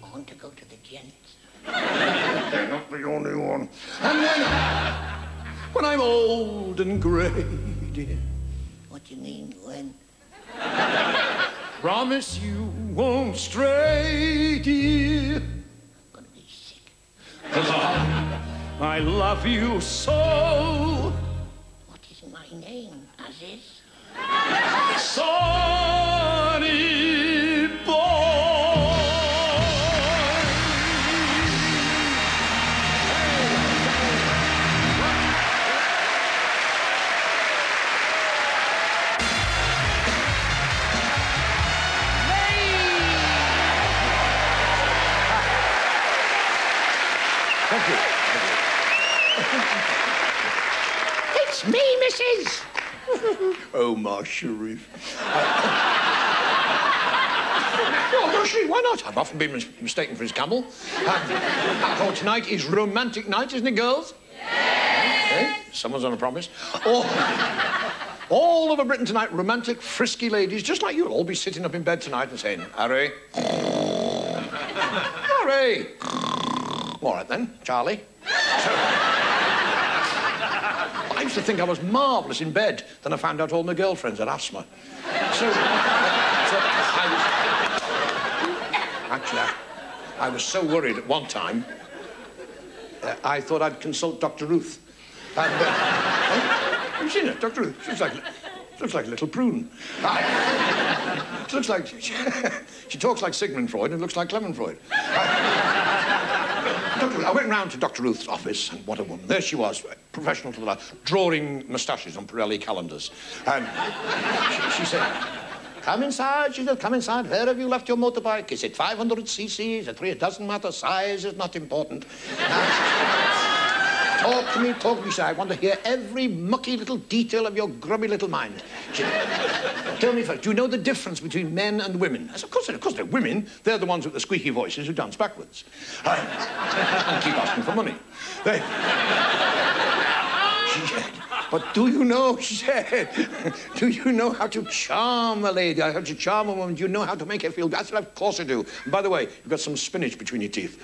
S16: I want to go to the gents.
S2: They're not the only one. And when I'm old and grey, dear.
S16: What do you mean, when?
S2: Promise you won't stray, dear.
S16: I'm gonna be sick.
S2: 'Cause I love you so.
S16: What is my name, Aziz?
S2: Sonny boy. Thank you.
S16: It's me, Mrs.
S2: Omar Sharif. Oh, Roshi, why not? I've often been mistaken for his camel. Oh, tonight is romantic night, isn't it, girls? Yes. Okay, someone's on a promise. All over Britain tonight, romantic, frisky ladies, just like you'll all be sitting up in bed tonight and saying, Harry. Harry. All right, then, Charlie. So, I used to think I was marvellous in bed. Then I found out all my girlfriends had asthma. Actually, I was so worried at one time, I thought I'd consult Dr. Ruth. And, have you seen her, Dr. Ruth? She looks like a little prune. She looks like... She talks like Sigmund Freud and looks like Clement Freud. I went round to Dr. Ruth's office, and what a woman. There she was, professional to the last, drawing moustaches on Pirelli calendars. And she said, come inside, she said, come inside. Where have you left your motorbike? Is it 500cc? Is it 3? It doesn't matter. Size is not important. Talk to me, she said. I want to hear every mucky little detail of your grubby little mind. She said, tell me first, do you know the difference between men and women? I said, of course they're women. They're the ones with the squeaky voices who dance backwards. And keep asking for money. She said, but do you know, she said, do you know how to charm a lady, how to charm a woman? Do you know how to make her feel good? I said, of course I do. And by the way, you've got some spinach between your teeth.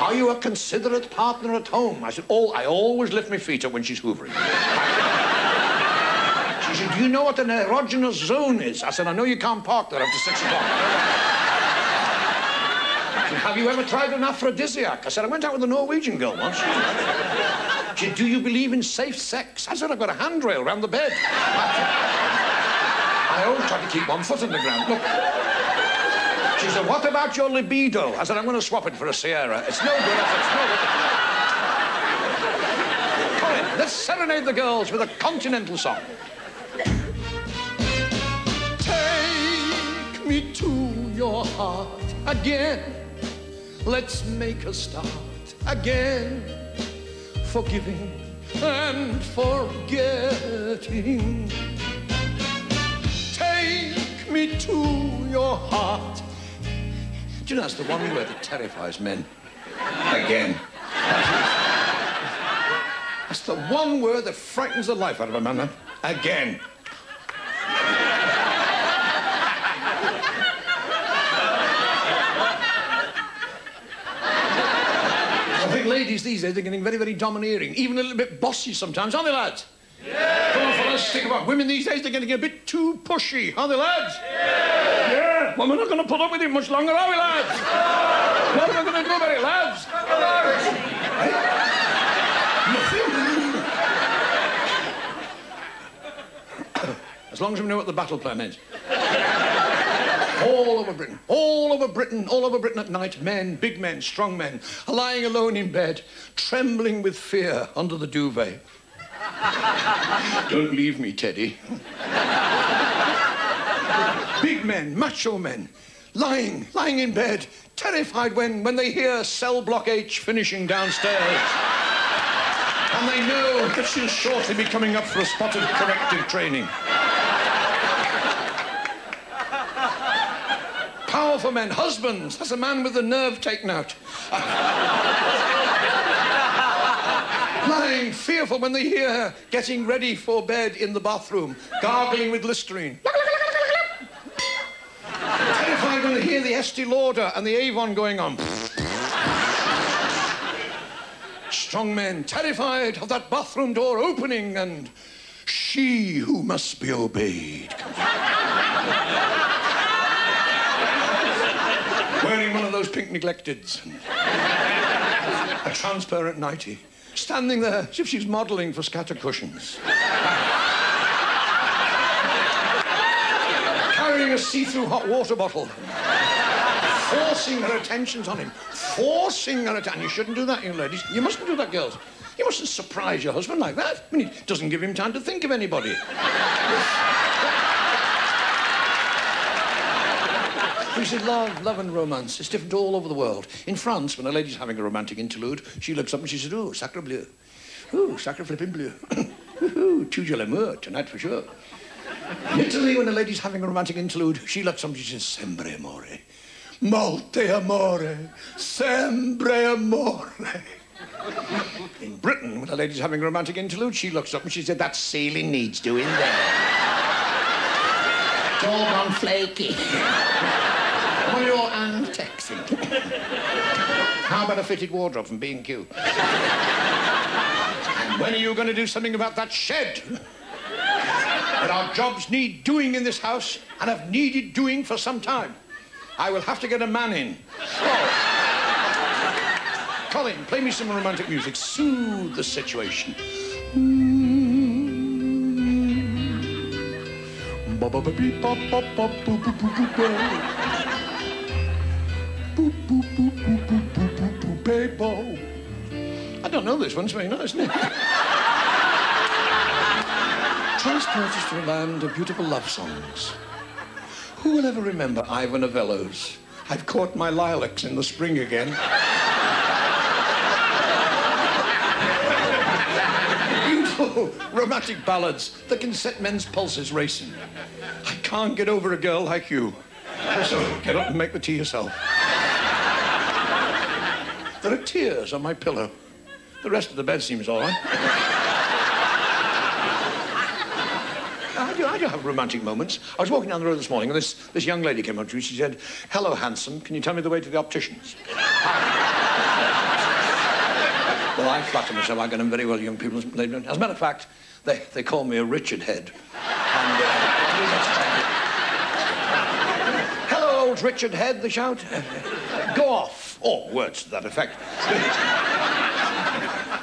S2: Are you a considerate partner at home? I said, I always lift my feet up when she's hoovering. She said, do you know what an erogenous zone is? I said, I know you can't park there after 6 o'clock. She said, have you ever tried an aphrodisiac? I said, I went out with a Norwegian girl once. She said, do you believe in safe sex? I said, I've got a handrail round the bed. I always try to keep one foot on the ground. Look. She said, what about your libido? I said, I'm going to swap it for a Sierra. It's no good. It's no good. Come in, let's serenade the girls with a continental song. Take me to your heart again. Let's make a start again. Forgiving and forgetting. Take me to your heart. Do you know, that's the one word that terrifies men. Again. That's the one word that frightens the life out of a man, huh? Again. I think ladies these days are getting very, very domineering, even a little bit bossy sometimes, aren't they, lads? Yeah! Come on, fellas, think about women these days, they're getting a bit too pushy, aren't they, lads? Yeah! Yeah! Well, we're not going to put up with it much longer, are we, lads? What are we going to do about it, lads? Nothing. As long as we know what the battle plan is. All over Britain, all over Britain, all over Britain at night, men, big men, strong men, are lying alone in bed, trembling with fear under the duvet. Don't leave me, Teddy. Big men, macho men, lying in bed, terrified when they hear cell block H finishing downstairs. And they know that she'll shortly be coming up for a spot of corrective training. Powerful men, husbands, that's a man with the nerve taken out. Lying fearful when they hear her getting ready for bed in the bathroom, gargling with Listerine. Terrified when they hear the Estee Lauder and the Avon going on. Strong men, terrified of that bathroom door opening and she who must be obeyed comes wearing one of those pink neglecteds and a transparent nightie, standing there as if she's modelling for scatter cushions. Carrying a see-through hot water bottle. Forcing her attentions on him. Forcing her attention. You shouldn't do that, young ladies. You mustn't do that, girls. You mustn't surprise your husband like that. I mean, it doesn't give him time to think of anybody. You see, love and romance is different all over the world. In France, when a lady's having a romantic interlude, she looks up and she says, "Oh, sacre bleu. Oh, sacre flippin' bleu. Oh, toujours l'amour, tonight for sure." In Italy, when a lady's having a romantic interlude, she looks up and she says, "Sempre amore. Molte amore. Sempre amore." In Britain, when a lady's having a romantic interlude, she looks up and she said, "That ceiling needs doing there. It's all gone flaky. What are your texting? How about a fitted wardrobe from B&Q? And when are you going to do something about that shed? There are jobs need doing in this house and have needed doing for some time. I will have to get a man in. Oh. Colin, play me some romantic music. Soothe the situation. I don't know this one, it's very nice, isn't it? Transport us to a land of beautiful love songs. Who will ever remember Ivan Novello's "I've Caught My Lilacs in the Spring Again"? Beautiful romantic ballads that can set men's pulses racing. I can't get over a girl like you. So get up and make the tea yourself. There are tears on my pillow. The rest of the bed seems all right. I do have romantic moments. I was walking down the road this morning and this young lady came up to me. She said, "Hello, handsome, can you tell me the way to the opticians?" Well, I flatter myself I get on very well, young people. As a matter of fact, they call me a Richard Head. And, "Hello, old Richard Head," they shout. "Go off," or words to that effect.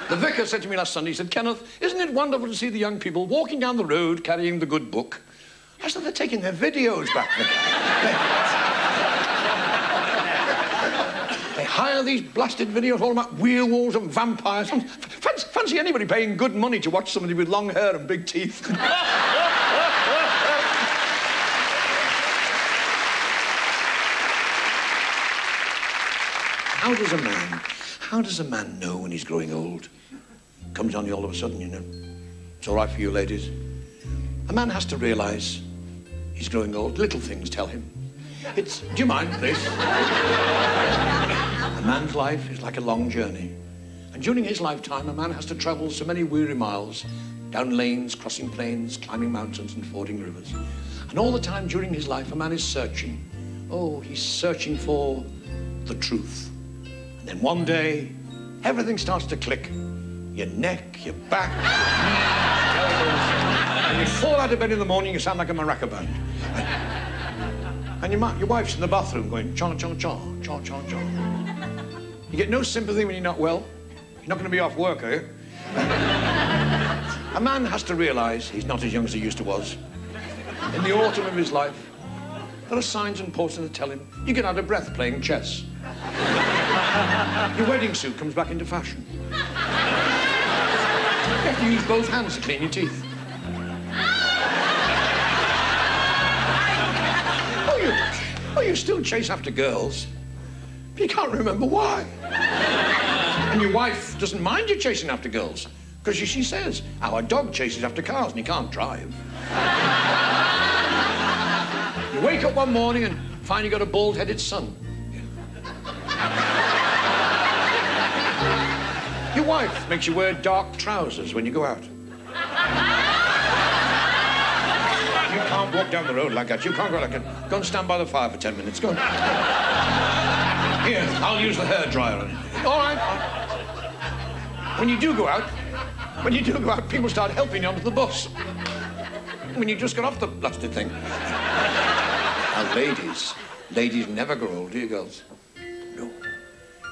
S2: The vicar said to me last Sunday, he said, "Kenneth, isn't it wonderful to see the young people walking down the road carrying the good book?" I said, "They're taking their videos back." They hire these blasted videos all about wheel walls and vampires. Fancy anybody paying good money to watch somebody with long hair and big teeth. How does a man know when he's growing old? Comes on you all of a sudden, you know. It's all right for you ladies. A man has to realise he's growing old. Little things tell him. Do you mind, please? A man's life is like a long journey. And during his lifetime, a man has to travel so many weary miles, down lanes, crossing plains, climbing mountains and fording rivers. And all the time during his life, a man is searching. Oh, he's searching for the truth. And then one day, everything starts to click. Your neck, your back, and you fall out of bed in the morning, you sound like a maraca band. And your wife's in the bathroom going, cha, cha, cha, cha, cha, cha. You get no sympathy when you're not well. You're not going to be off work, are you? A man has to realise he's not as young as he used to was. In the autumn of his life, there are signs and portents that tell him you get out of breath playing chess. Your wedding suit comes back into fashion. You have to use both hands to clean your teeth. Oh, you still chase after girls, but you can't remember why. And your wife doesn't mind you chasing after girls, because she says, our dog chases after cars and he can't drive. You wake up one morning and find you got a bald-headed son. Your wife makes you wear dark trousers when you go out. You can't walk down the road like that. You can't go like that. Go and stand by the fire for 10 minutes. Go on. Here, I'll use the hairdryer. All right. When you do go out, people start helping you onto the bus. When you just got off the blasted thing. Now, ladies never grow old, do you, girls? No.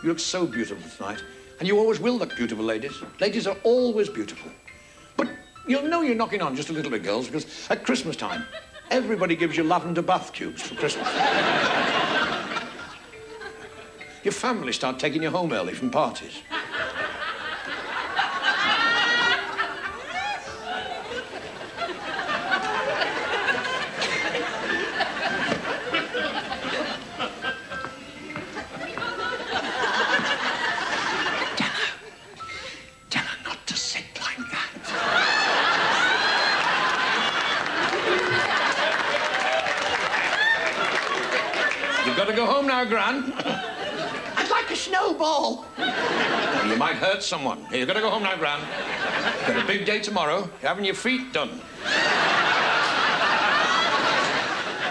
S2: You look so beautiful tonight, and you always will look beautiful, ladies. Ladies are always beautiful. But you'll know you're knocking on just a little bit, girls, because at Christmas time, everybody gives you lavender bath cubes for Christmas. Your family start taking you home early from parties. Go home now, Gran. I'd like a snowball. You might hurt someone. Here, you've got to go home now, Gran. You've got a big day tomorrow. You're having your feet done.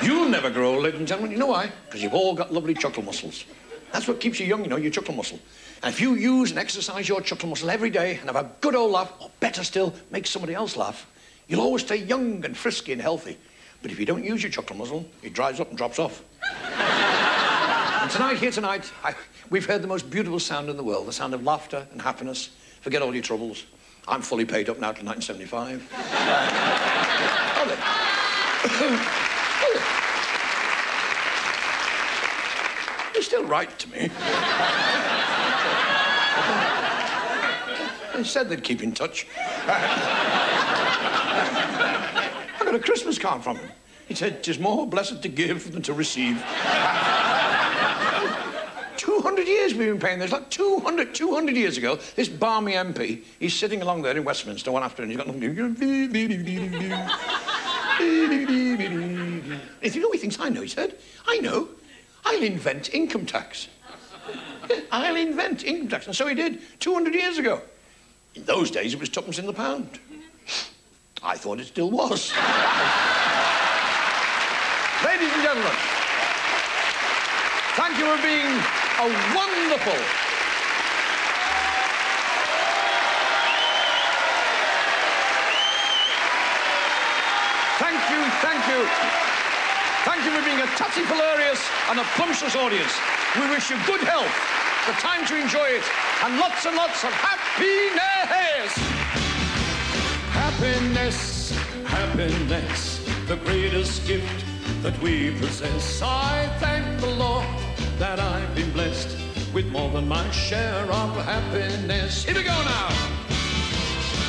S2: You'll never grow old, ladies and gentlemen. You know why? Because you've all got lovely chuckle muscles. That's what keeps you young, you know, your chuckle muscle. And if you use and exercise your chuckle muscle every day and have a good old laugh, or better still, make somebody else laugh, you'll always stay young and frisky and healthy. But if you don't use your chuckle muscle, it dries up and drops off. And tonight, we've heard the most beautiful sound in the world, the sound of laughter and happiness. Forget all your troubles. I'm fully paid up now till 1975. You're still right to me. They said they'd keep in touch. I got a Christmas card from him. He said, "'Tis more blessed to give than to receive." 200 years we've been paying this. Like 200 years ago, this balmy MP, he's sitting along there in Westminster one afternoon, he's got nothing to do. You know what he thinks I know, he said? I know. I'll invent income tax. I'll invent income tax. And so he did, 200 years ago. In those days, it was tuppence in the pound. I thought it still was. Ladies and gentlemen, thank you for being a wonderful... Thank you. Thank you for being a tatty-hilarious and a punchless audience. We wish you good health, the time to enjoy it, and lots of happiness! Happiness, the greatest gift that we possess. I thank the Lord that I've been blessed with more than my share of happiness. Here we go now.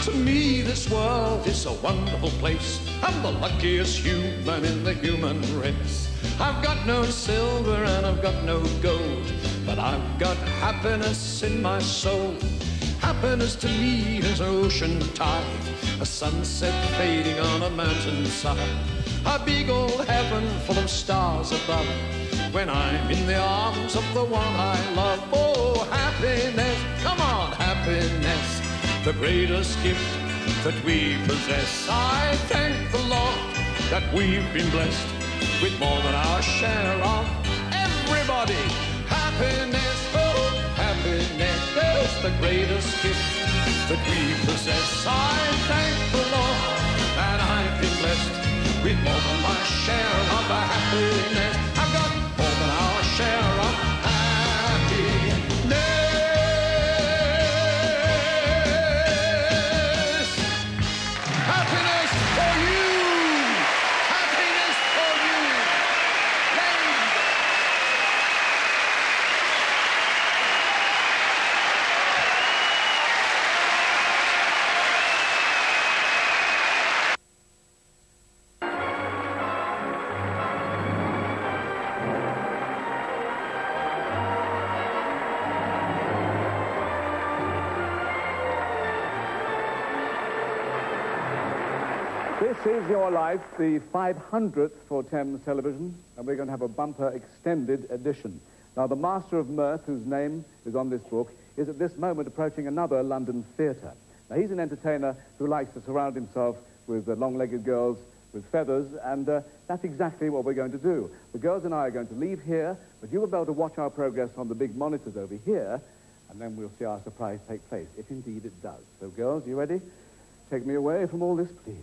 S2: To me, this world is a wonderful place. I'm the luckiest human in the human race. I've got no silver and I've got no gold, but I've got happiness in my soul. Happiness to me is ocean tide, a sunset fading on a mountainside, a big old heaven full of stars above, when I'm in the arms of the one I love. Oh, happiness, come on, happiness, the greatest gift that we possess. I thank the Lord that we've been blessed with more than our share of everybody. Happiness, oh, happiness. the greatest gift that we possess. I thank the Lord that I've been blessed with more than my share of happiness. I've got more than our share of happiness. Happiness for you! Happiness for you!
S17: This is Your Life, the 500th for Thames Television, and we're going to have a bumper extended edition. Now, the master of mirth, whose name is on this book, is at this moment approaching another London theatre. Now, he's an entertainer who likes to surround himself with long-legged girls with feathers, and that's exactly what we're going to do. The girls and I are going to leave here, but you will be able to watch our progress on the big monitors over here, and then we'll see our surprise take place, if indeed it does. So, girls, you ready? Take me away from all this, please.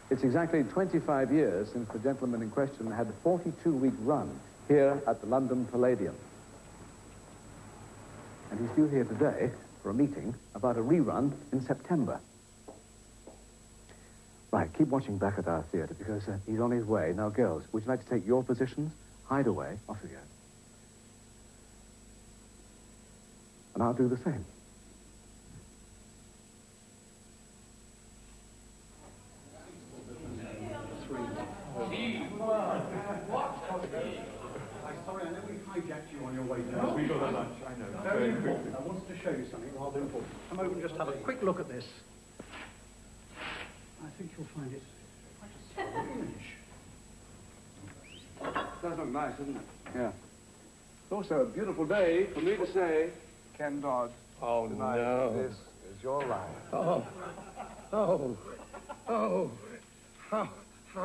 S17: It's exactly 25 years since the gentleman in question had a 42-week run here at the London Palladium. And he's due here today for a meeting about a rerun in September. Right, keep watching back at our theatre because he's on his way. Now, girls, would you like to take your positions? Hide away. Off you go. And I'll do the same.
S18: Sorry, I know we hijacked you on your way down. We got a lunch, I know. Very important. I wanted to show you something rather important. Come over and just have a quick look at this. I think you'll find it quite a strange.
S17: Does look nice, doesn't it? Yeah. It's also a beautiful day for me to say, Ken Dod.
S18: Oh,
S17: tonight,
S18: no.
S17: This is your life.
S18: How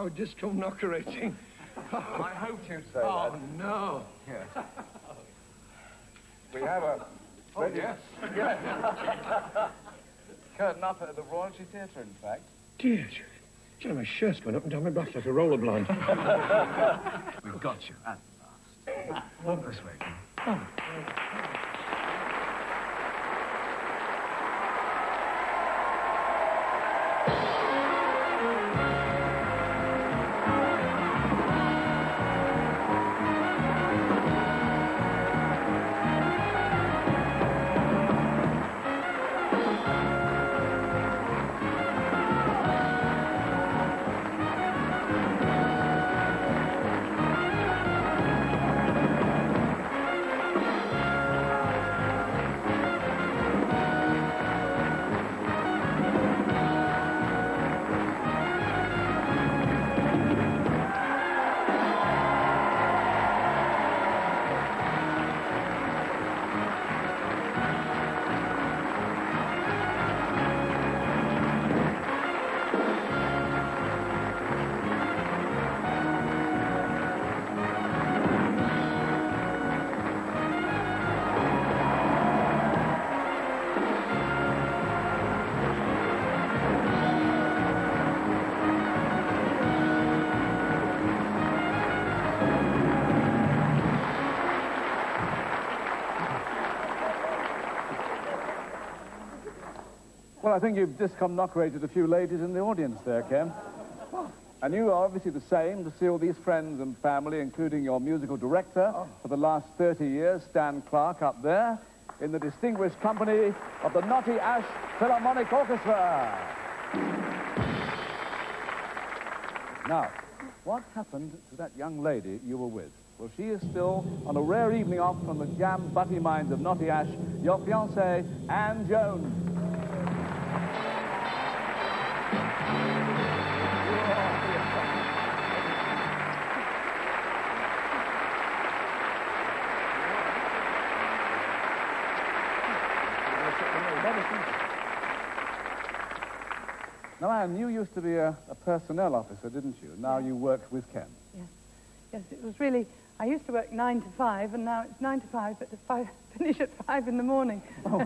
S18: discombobulating.
S17: I hoped you'd say that.
S18: Oh, no.
S17: Yes. We have a...
S18: Oh, yes.
S17: Yes. Curtain up at the Royalty Theatre, in fact.
S18: Dear, my shirt's going up and down my back like a rollerblind.
S17: We've got you at last. This way. Well, I think you've discombobulated a few ladies in the audience there, Ken. And you are obviously the same to see all these friends and family, including your musical director for the last 30 years, Stan Clark, up there, in the distinguished company of the Naughty Ash Philharmonic Orchestra. Now, what happened to that young lady you were with? Well, she is still on a rare evening off from the jam butty minds of Naughty Ash, your fiancée, Anne Jones. Now, Anne, you used to be a personnel officer, didn't you? Now you work with Ken.
S19: Yes. Yes, it was really... I used to work 9 to 5, and now it's 9 to 5, but finish at 5 in the morning.
S17: Oh.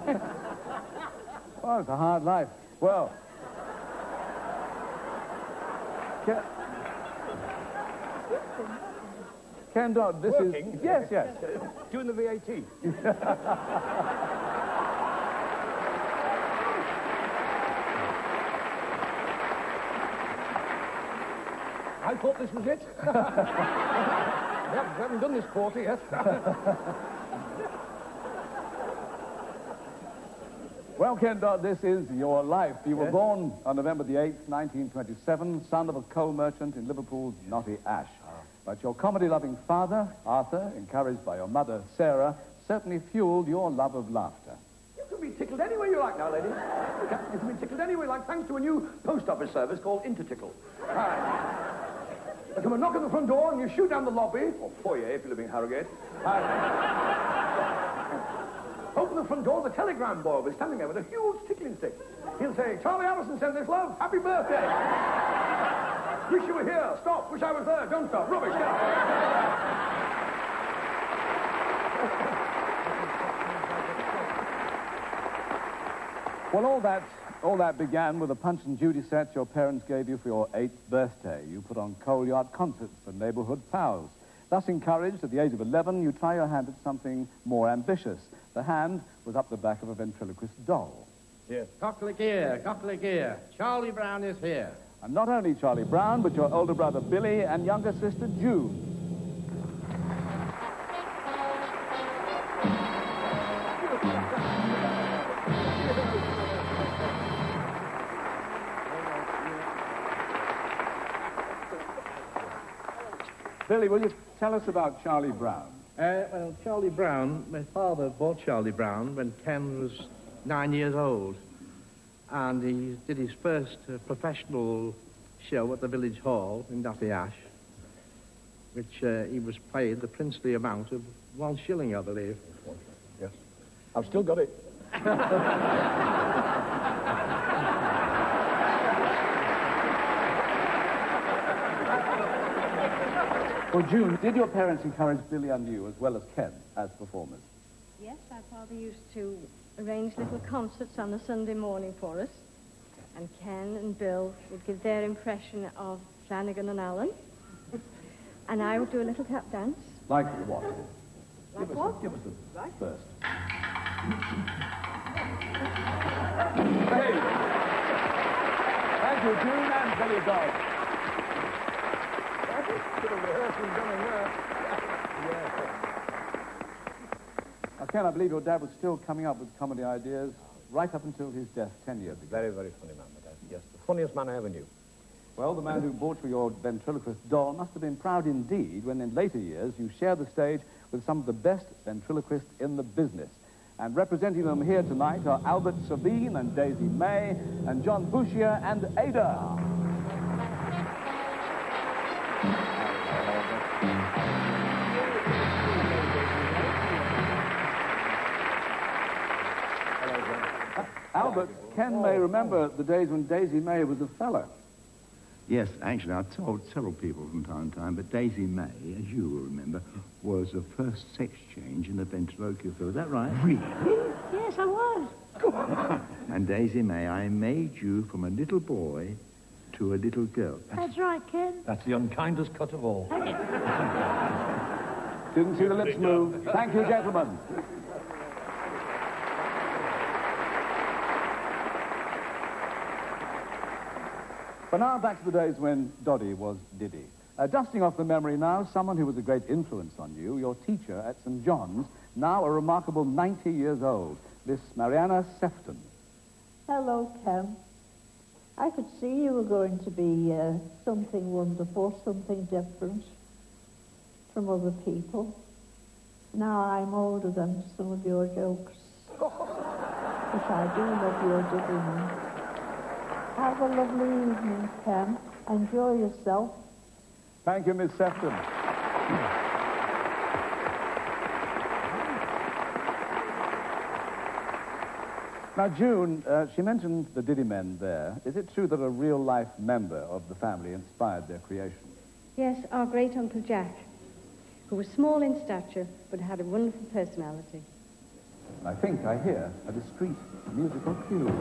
S17: Well, it's a hard life. Well... Ken Dod, this
S18: Working?
S17: is... Yes, yes.
S18: Doing the VAT. I thought this was it. We haven't done this quarter yet.
S17: Well, Ken Dodd, this is your life. You were born on November the 8th, 1927, son of a coal merchant in Liverpool's Knotty Ash. But your comedy-loving father, Arthur, encouraged by your mother, Sarah, certainly fueled your love of laughter.
S18: You can be tickled any way you like now, lady. You can be tickled any way you like, thanks to a new post office service called Intertickle. They come and knock at the front door and you shoot down the lobby, or foyer if you live in Harrogate. Open the front door, the telegram boy will be standing there with a huge tickling stick. He'll say, Charlie Allison sent this, love. Happy birthday. Wish you were here. Stop. Wish I was there. Don't stop. Rubbish. Get up.
S17: Well, all that began with a Punch and Judy set your parents gave you for your 8th birthday. You put on coal yard concerts for neighbourhood pals. Thus encouraged, at the age of 11, you try your hand at something more ambitious. The hand was up the back of a ventriloquist doll.
S14: Yes. Cocklick ear, Charlie Brown is here.
S17: And not only Charlie Brown, but your older brother Billy and younger sister June. Billy, will you tell us about Charlie Brown?
S20: Well, Charlie Brown, my father bought Charlie Brown when Ken was 9 years old. And he did his first professional show at the village hall in Knotty Ash, which he was paid the princely amount of 1 shilling, I believe.
S18: Yes. I've still got it.
S17: Well, June, did your parents encourage Billy and you, as well as Ken, as performers?
S21: Yes, my father used to arrange little concerts on a Sunday morning for us. And Ken and Bill would give their impression of Flanagan and Allen. And I would do a little tap dance.
S17: Like what?
S21: Like what?
S17: Give us the first.
S18: Hey! Thank you, June and Billy Dod. Bit of rehearsing going there.
S17: Now, Ken, I believe your dad was still coming up with comedy ideas right up until his death 10 years ago.
S18: Very, very funny man, my dad. Yes, the funniest man I ever knew.
S17: Well, the man who bought you your ventriloquist doll must have been proud indeed when in later years you shared the stage with some of the best ventriloquists in the business. And representing them here tonight are Albert Sabine and Daisy May and John Bouchier and Ada. Albert, Ken may remember the days when Daisy May was a fella.
S22: Yes, actually, I've told several people from time to time, but Daisy May, as you will remember, was the first sex change in the ventriloquist. Is that right?
S21: Really? Yes, I was.
S22: And Daisy May, I made you from a little boy to a little girl.
S21: That's right, Ken.
S18: That's the unkindest cut of all.
S17: Didn't see the lips move. Thank you, gentlemen. But now back to the days when Doddy was Diddy. Dusting off the memory now, someone who was a great influence on you, your teacher at St. John's, now a remarkable 90 years old, Miss Mariana Sefton.
S23: Hello, Ken. I could see you were going to be something wonderful, something different from other people. Now I'm older than some of your jokes. But I do love your digging. Have a lovely evening, Ken. Enjoy yourself.
S17: Thank you, Miss Sefton. Now, June, she mentioned the Diddy Men there. Is it true that a real-life member of the family inspired their creation?
S21: Yes, our great-uncle Jack, who was small in stature, but had a wonderful personality.
S17: I think I hear a discreet musical cue.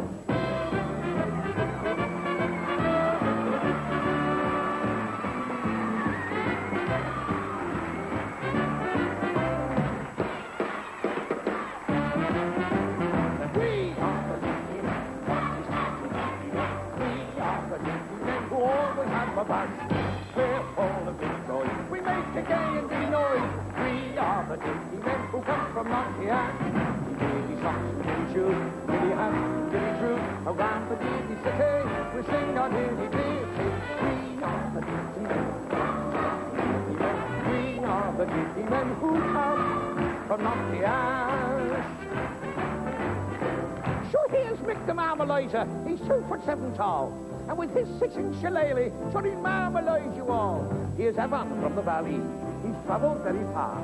S18: We're full of big noise. We make a gay and diddy noise. We are the diddy men who come from Nottingham. Diddy socks, diddy shoes, diddy hats, diddy true. Around the diddy city, we sing our diddy ditty. We are the diddy men. We are the diddy men who come from Nottingham. Sure, here's Mick the Marmalizer. He's 2'7" tall. And with his 6-inch shillelagh, sure he'll marmalade you all. Here's Evan from the valley. He's travelled very far.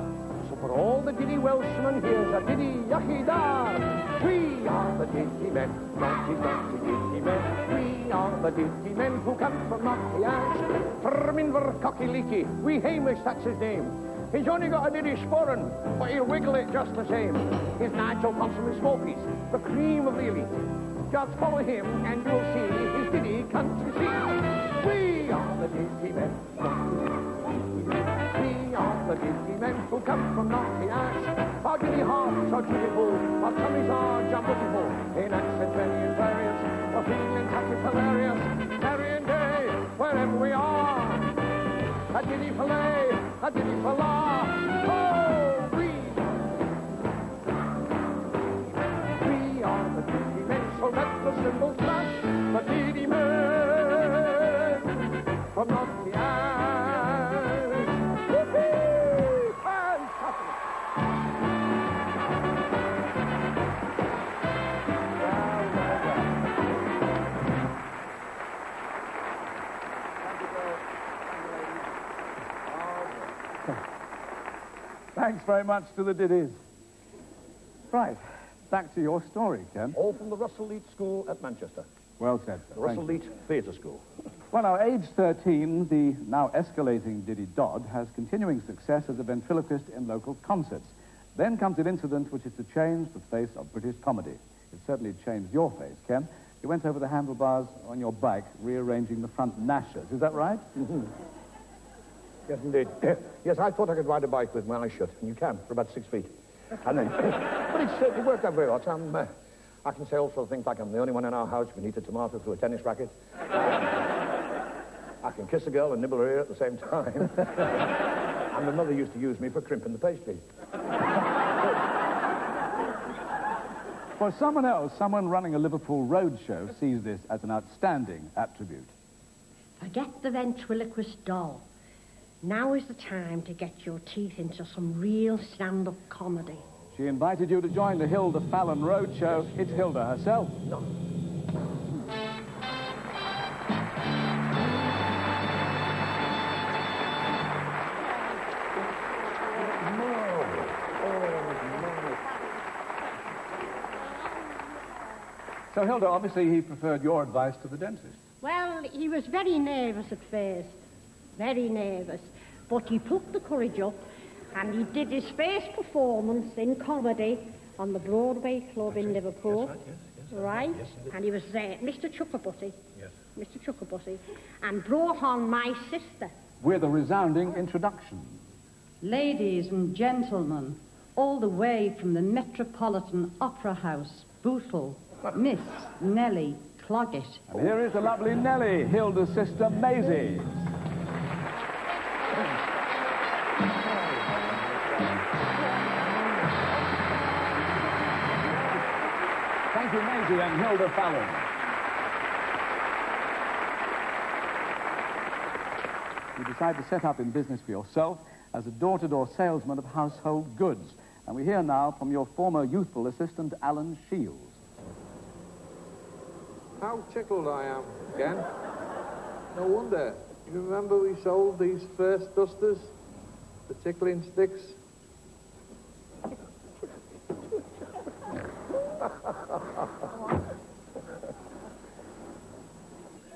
S18: So for all the diddy Welshmen, here's a diddy yucky dar. We are the diddy men, naughty, naughty diddy men. We are the diddy men who come from Naughty Ash. From Invercocky-Leaky, we Hamish, that's his name. He's only got a diddy sporran, but he'll wiggle it just the same. Here's Nigel Consummate Smokies, the cream of the elite. Just follow him and you'll see his diddy country seat. We are the diddy men. We are the diddy men who come from Naughty Ash. Our diddy hearts are dutiful, our tummies are jumbutiful. In accent very invarious, we're feeling happy hilarious. Merry day, wherever we are. A diddy fillet, a diddy fillah. Oh, we are the diddy men. So let the cymbals smash, the diddy men from Naughty Ash. Whoopee! Fantastic!
S17: Thanks very much to the Diddies. Right, back to your story, Ken.
S18: All from the Russell Leet School at Manchester.
S17: Well said, sir.
S18: The Russell Leet Theatre School.
S17: Well, now, age 13, the now escalating Diddy Dodd has continuing success as a ventriloquist in local concerts. Then comes an incident which is to change the face of British comedy. It certainly changed your face, Ken. You went over the handlebars on your bike, rearranging the front gnashers. Is that right?
S18: Mm-hmm. Yes, indeed. Yes, I thought I could ride a bike with my eyes shut, and you can, for about 6 feet. And then, but it worked out very well. So I can say all sorts of things like I'm the only one in our house who can eat a tomato through a tennis racket. I can kiss a girl and nibble her ear at the same time. And my mother used to use me for crimping the pastry.
S17: For someone else, someone running a Liverpool roadshow sees this as an outstanding attribute.
S16: Forget the ventriloquist doll. Now is the time to get your teeth into some real stand-up comedy.
S17: She invited you to join the Hilda Fallon roadshow. It's Hilda herself.
S18: No.
S17: So, Hilda, obviously he preferred your advice to the dentist.
S21: Well, he was very nervous at first. Very nervous. But he took the courage up and he did his first performance in comedy on the Broadway Club in Liverpool.
S18: Yes,
S21: right?
S18: Yes,
S21: and he was Mr. Chuckabutty.
S18: Yes.
S21: Mr. Chuckabutty. And brought on my sister.
S17: With a resounding introduction.
S1: Ladies and gentlemen, all the way from the Metropolitan Opera House, Bootle, Miss Nellie Cloggett.
S17: And here is the lovely Nellie, Hilda's sister Maisie. Thank you, Maisie and Hilda Fallon. You decide to set up in business for yourself as a door-to-door salesman of household goods. And we hear now from your former youthful assistant, Alan Shields.
S20: How tickled I am, Ken. No wonder. You remember we sold these first dusters? The tickling sticks?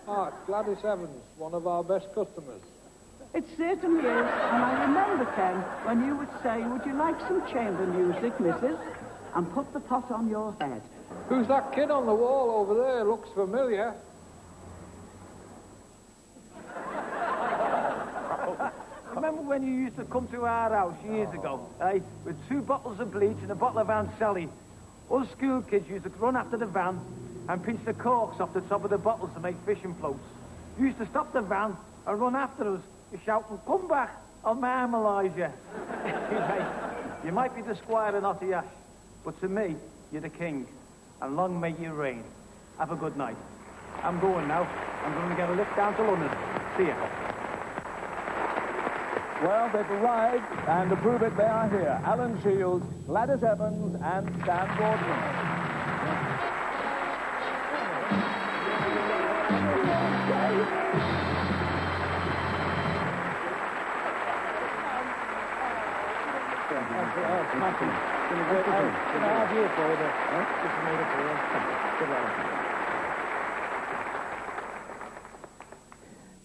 S3: Ah, it's Gladys Evans, one of our best customers.
S4: It certainly is. And I remember, Ken, when you would say, would you like some chamber music, missus? And put the pot on your head.
S3: Who's that kid on the wall over there? Looks familiar.
S18: Remember when you used to come to our house years ago, eh? With 2 bottles of bleach and a bottle of Aunt Sally. Us school kids used to run after the van and pinch the corks off the top of the bottles to make fishing floats. You used to stop the van and run after us, shouting, "Come back, I'll marmalise you." You might be the squire of Naughty Ash, but to me, you're the king, and long may you reign. Have a good night. I'm going now. I'm going to get a lift down to London. See ya.
S17: Well, they've arrived, and to prove it, they are here. Alan Shields, Gladys Evans, and Stan Gordon.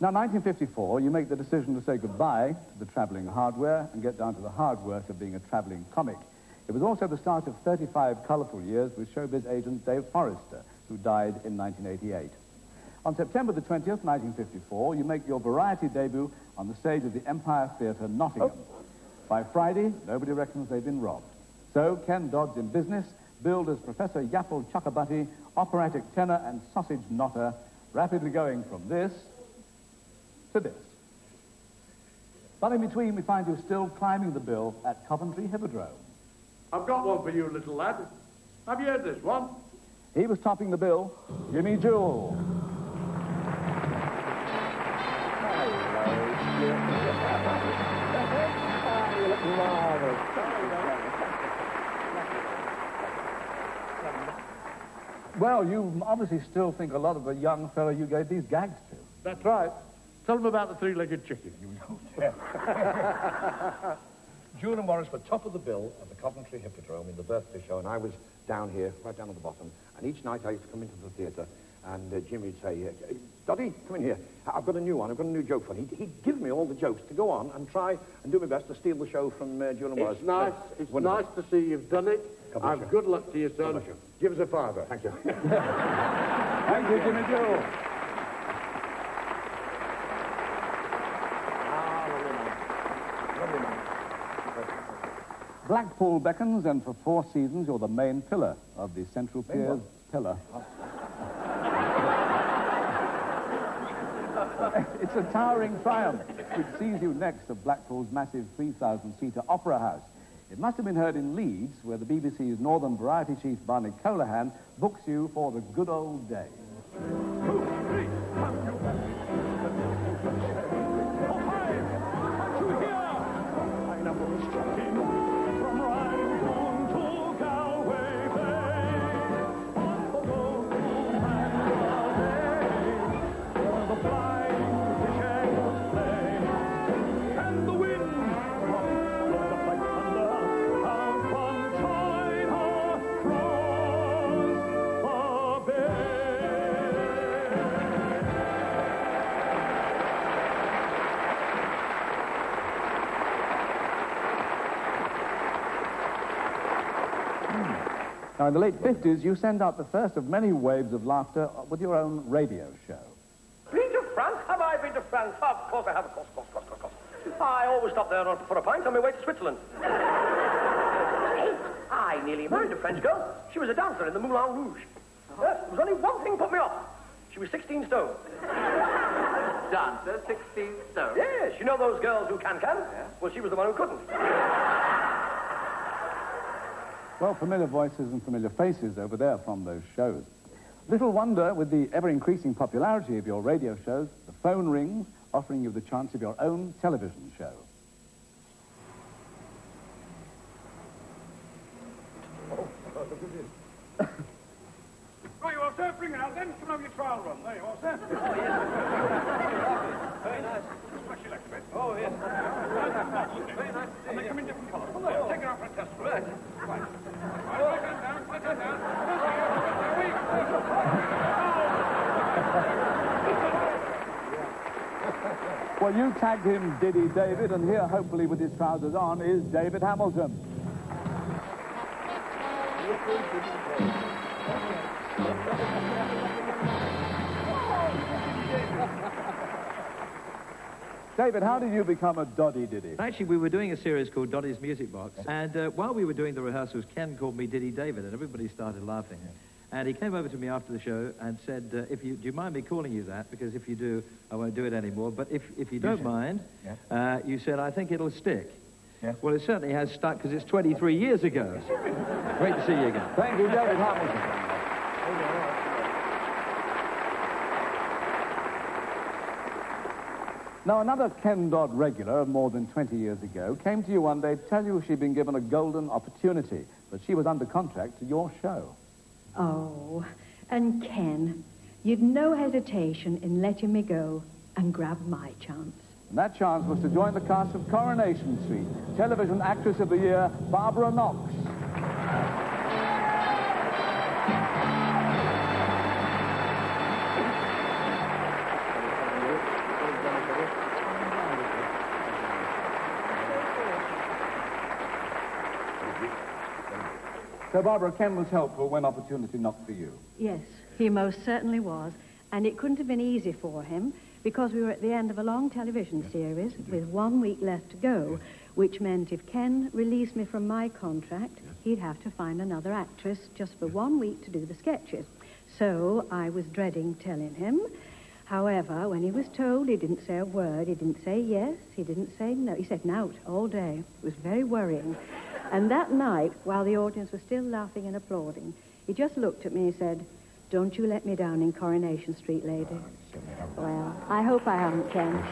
S17: Now, 1954, you make the decision to say goodbye to the travelling hardware and get down to the hard work of being a travelling comic. It was also the start of 35 colourful years with showbiz agent Dave Forrester, who died in 1988. On September the 20th, 1954, you make your variety debut on the stage of the Empire Theatre, Nottingham. By Friday, nobody reckons they've been robbed. So, Ken Dodd's in business, billed as Professor Yapple Chuckabutty, operatic tenor and sausage knotter, rapidly going from this to this. But in between, we find you still climbing the bill at Coventry Hippodrome.
S18: I've got one for you, little lad. Have you heard this one?
S17: He was topping the bill, Jimmy Jewell. Well, you obviously still think a lot of the young fellow you gave these gags to.
S18: That's right. Tell them about the 3-legged chicken.
S5: Jewell and Morris were top of the bill at the Coventry Hippodrome in the birthday show, and I was down here, right down at the bottom. And each night I used to come into the theatre, and Jimmy would say, "Doddy, come in here. I've got a new one. I've got a new joke for you." He'd give me all the jokes to go on and try and do my best to steal the show from Jewell and Morris.
S18: It's nice. It's nice to see you've done it. I've good luck to you, son. Give us a fiver.
S5: Thank you.
S17: Thank you, Jimmy Jewell. Blackpool beckons, and for 4 seasons, you're the main pillar of the Central Piers pillar. It's a towering triumph, which sees you next to Blackpool's massive 3,000-seater opera house. It must have been heard in Leeds, where the BBC's Northern Variety chief, Barney Colahan, books you for the good old days. Now, in the late 50s, you send out the first of many waves of laughter with your own radio show.
S18: Been to France? Have I been to France? Of course I have. Of course. I always stop there for a pint on my way to Switzerland. I nearly married a French girl. She was a dancer in the Moulin Rouge. There was only one thing put me off. She was 16 stone.
S9: Dancer, 16 stone?
S18: Yes, you know those girls who can? Yeah. Well, she was the one who couldn't.
S17: Well, familiar voices and familiar faces over there from those shows. Little wonder, with the ever-increasing popularity of your radio shows, the phone rings, offering you the chance of your own television show.
S18: Right, you all set? Bring it out then. Come have your trial run. There you all set? Oh, yes. Very nice. Smash your legs a bit. Oh, yes. Very nice. And they come in different colours. Come there. Take it out for a test. Right. Right, let that down.
S17: Well, you tagged him Diddy David, and here, hopefully with his trousers on, is David Hamilton. David, how did you become a Doddy Diddy?
S6: Actually, we were doing a series called Doddy's Music Box, and while we were doing the rehearsals, Ken called me Diddy David, and everybody started laughing. And he came over to me after the show and said, do you mind me calling you that? Because if you do, I won't do it anymore. But if you don't mind, you said, I think it'll stick. Yeah. Well, it certainly has stuck because it's 23 years ago. Great to see you again.
S17: Thank you, David Hamilton. Now, another Ken Dodd regular more than 20 years ago came to you one day to tell you she'd been given a golden opportunity, but she was under contract to your show.
S7: Oh, and Ken, you'd no hesitation in letting me go and grab my chance.
S17: And that chance was to join the cast of Coronation Street, Television Actress of the Year, Barbara Knox. So, Barbara, Ken was helpful when opportunity knocked for you.
S7: Yes, he most certainly was. And it couldn't have been easy for him because we were at the end of a long television series with 1 week left to go, which meant if Ken released me from my contract, he'd have to find another actress just for 1 week to do the sketches. So I was dreading telling him. However, when he was told, he didn't say a word. He didn't say yes. He didn't say no. He said nout all day. It was very worrying. And that night, while the audience was still laughing and applauding, he just looked at me and said, "Don't you let me down in Coronation Street, lady." Well, I hope I haven't, Ken.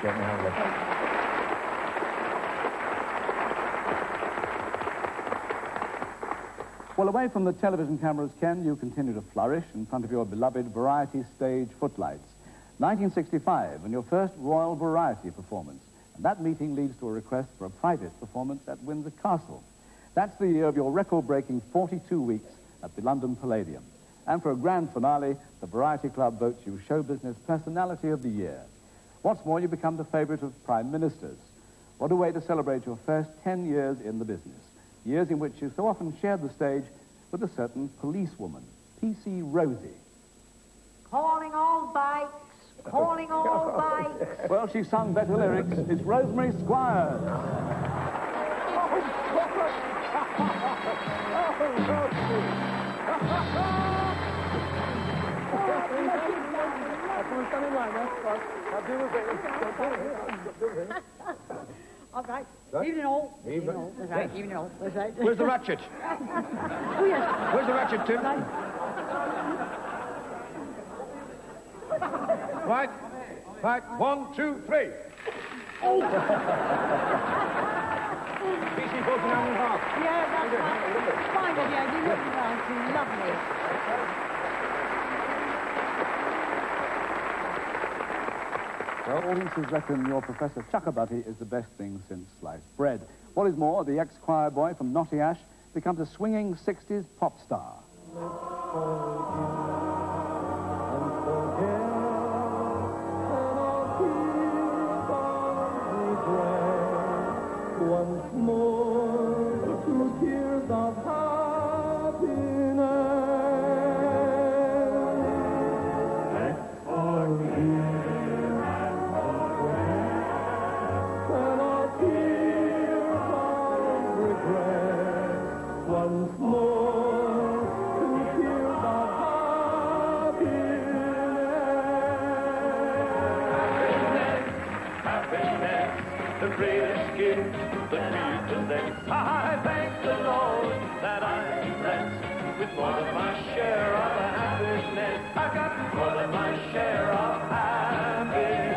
S17: Well, away from the television cameras, Ken, you continue to flourish in front of your beloved variety stage footlights. 1965, and your first Royal Variety performance. And that meeting leads to a request for a private performance at Windsor Castle. That's the year of your record-breaking 42 weeks at the London Palladium. And for a grand finale, the Variety Club votes you Show Business Personality of the Year. What's more, you become the favourite of Prime Ministers. What a way to celebrate your first 10 years in the business. Years in which you so often shared the stage with a certain policewoman, P.C. Rosie.
S10: Calling all bikes, calling all bikes.
S17: Well, she sung better lyrics. It's Rosemary Squires.
S10: All right. Evening all. Evening all. That's right. Evening all. That's right.
S5: Where's the ratchet?
S10: Oh, yes.
S5: Where's the ratchet, Tim? Right. Right. 1, 2, 3. Oh! PC 49.5.
S10: Yeah, that's right. Fine of you. You look around. You lovely.
S17: Well, audiences reckon your Professor Chuckabutty is the best thing since sliced bread. What is more, the ex-choir boy from Knotty Ash becomes a swinging 60s pop star.
S24: Once more to tears of happiness. Let's forgive and forget. Cannot tears of regret. Once more to tears of happiness. Happiness, the greatest gift that we possess. I thank the Lord that I'm blessed with more than my share of happiness. I've got more than my share of happiness.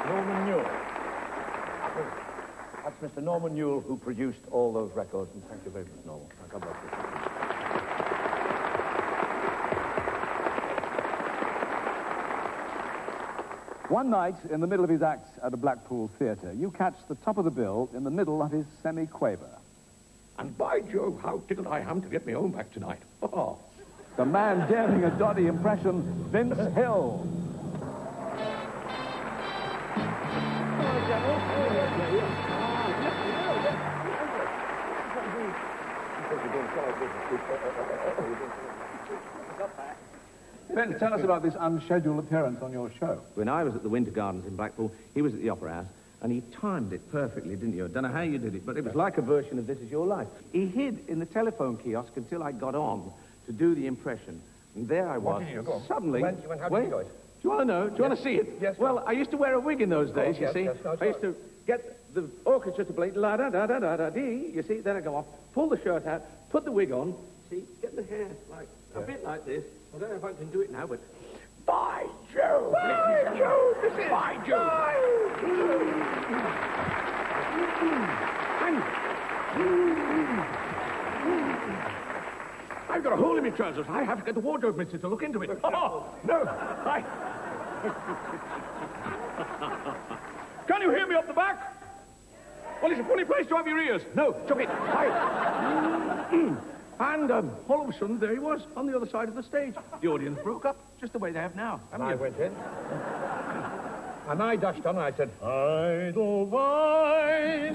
S5: Norman Newell. That's Mr. Norman Newell who produced all those records, and thank you very much, Norman. God bless you.
S17: One night, in the middle of his act at a Blackpool theatre, you catch the top of the bill in the middle of his semi-quaver.
S18: And by Jove, how tickled I am to get my own back tonight. Oh.
S17: The man daring a Doddy impression, Vince Hill. Ben, tell us about this unscheduled appearance on your show.
S20: When I was at the Winter Gardens in Blackpool, he was at the Opera House, and he timed it perfectly, didn't you? I don't know how you did it, but it was like a version of This Is Your Life. He hid in the telephone kiosk until I got on to do the impression, and there I was.
S18: What did you do? Go on.
S20: Suddenly...
S18: How did you do it?
S20: Do you want to know? Do you want to see it?
S18: Yes.
S20: Well, I used to wear a wig in those days, you see.
S18: Yes, no,
S20: I used to get the orchestra to play la-da-da-da-da-da-dee, you see, then I go off, pull the shirt out, put the wig on, see, get the hair like, a bit like this. I don't know if I can do it now, but...
S18: By Jove! By Jove! This is... By Jove! I've got a hole in my trousers. I have to get the wardrobe mister to look into it. Oh, no! Can you hear me up the back? Well, it's a funny place to have your ears. No, chuck it. And all of a sudden, there he was, on the other side of the stage. The audience broke up, just the way they have now. And I went in. And I dashed on and I said, Edelweiss,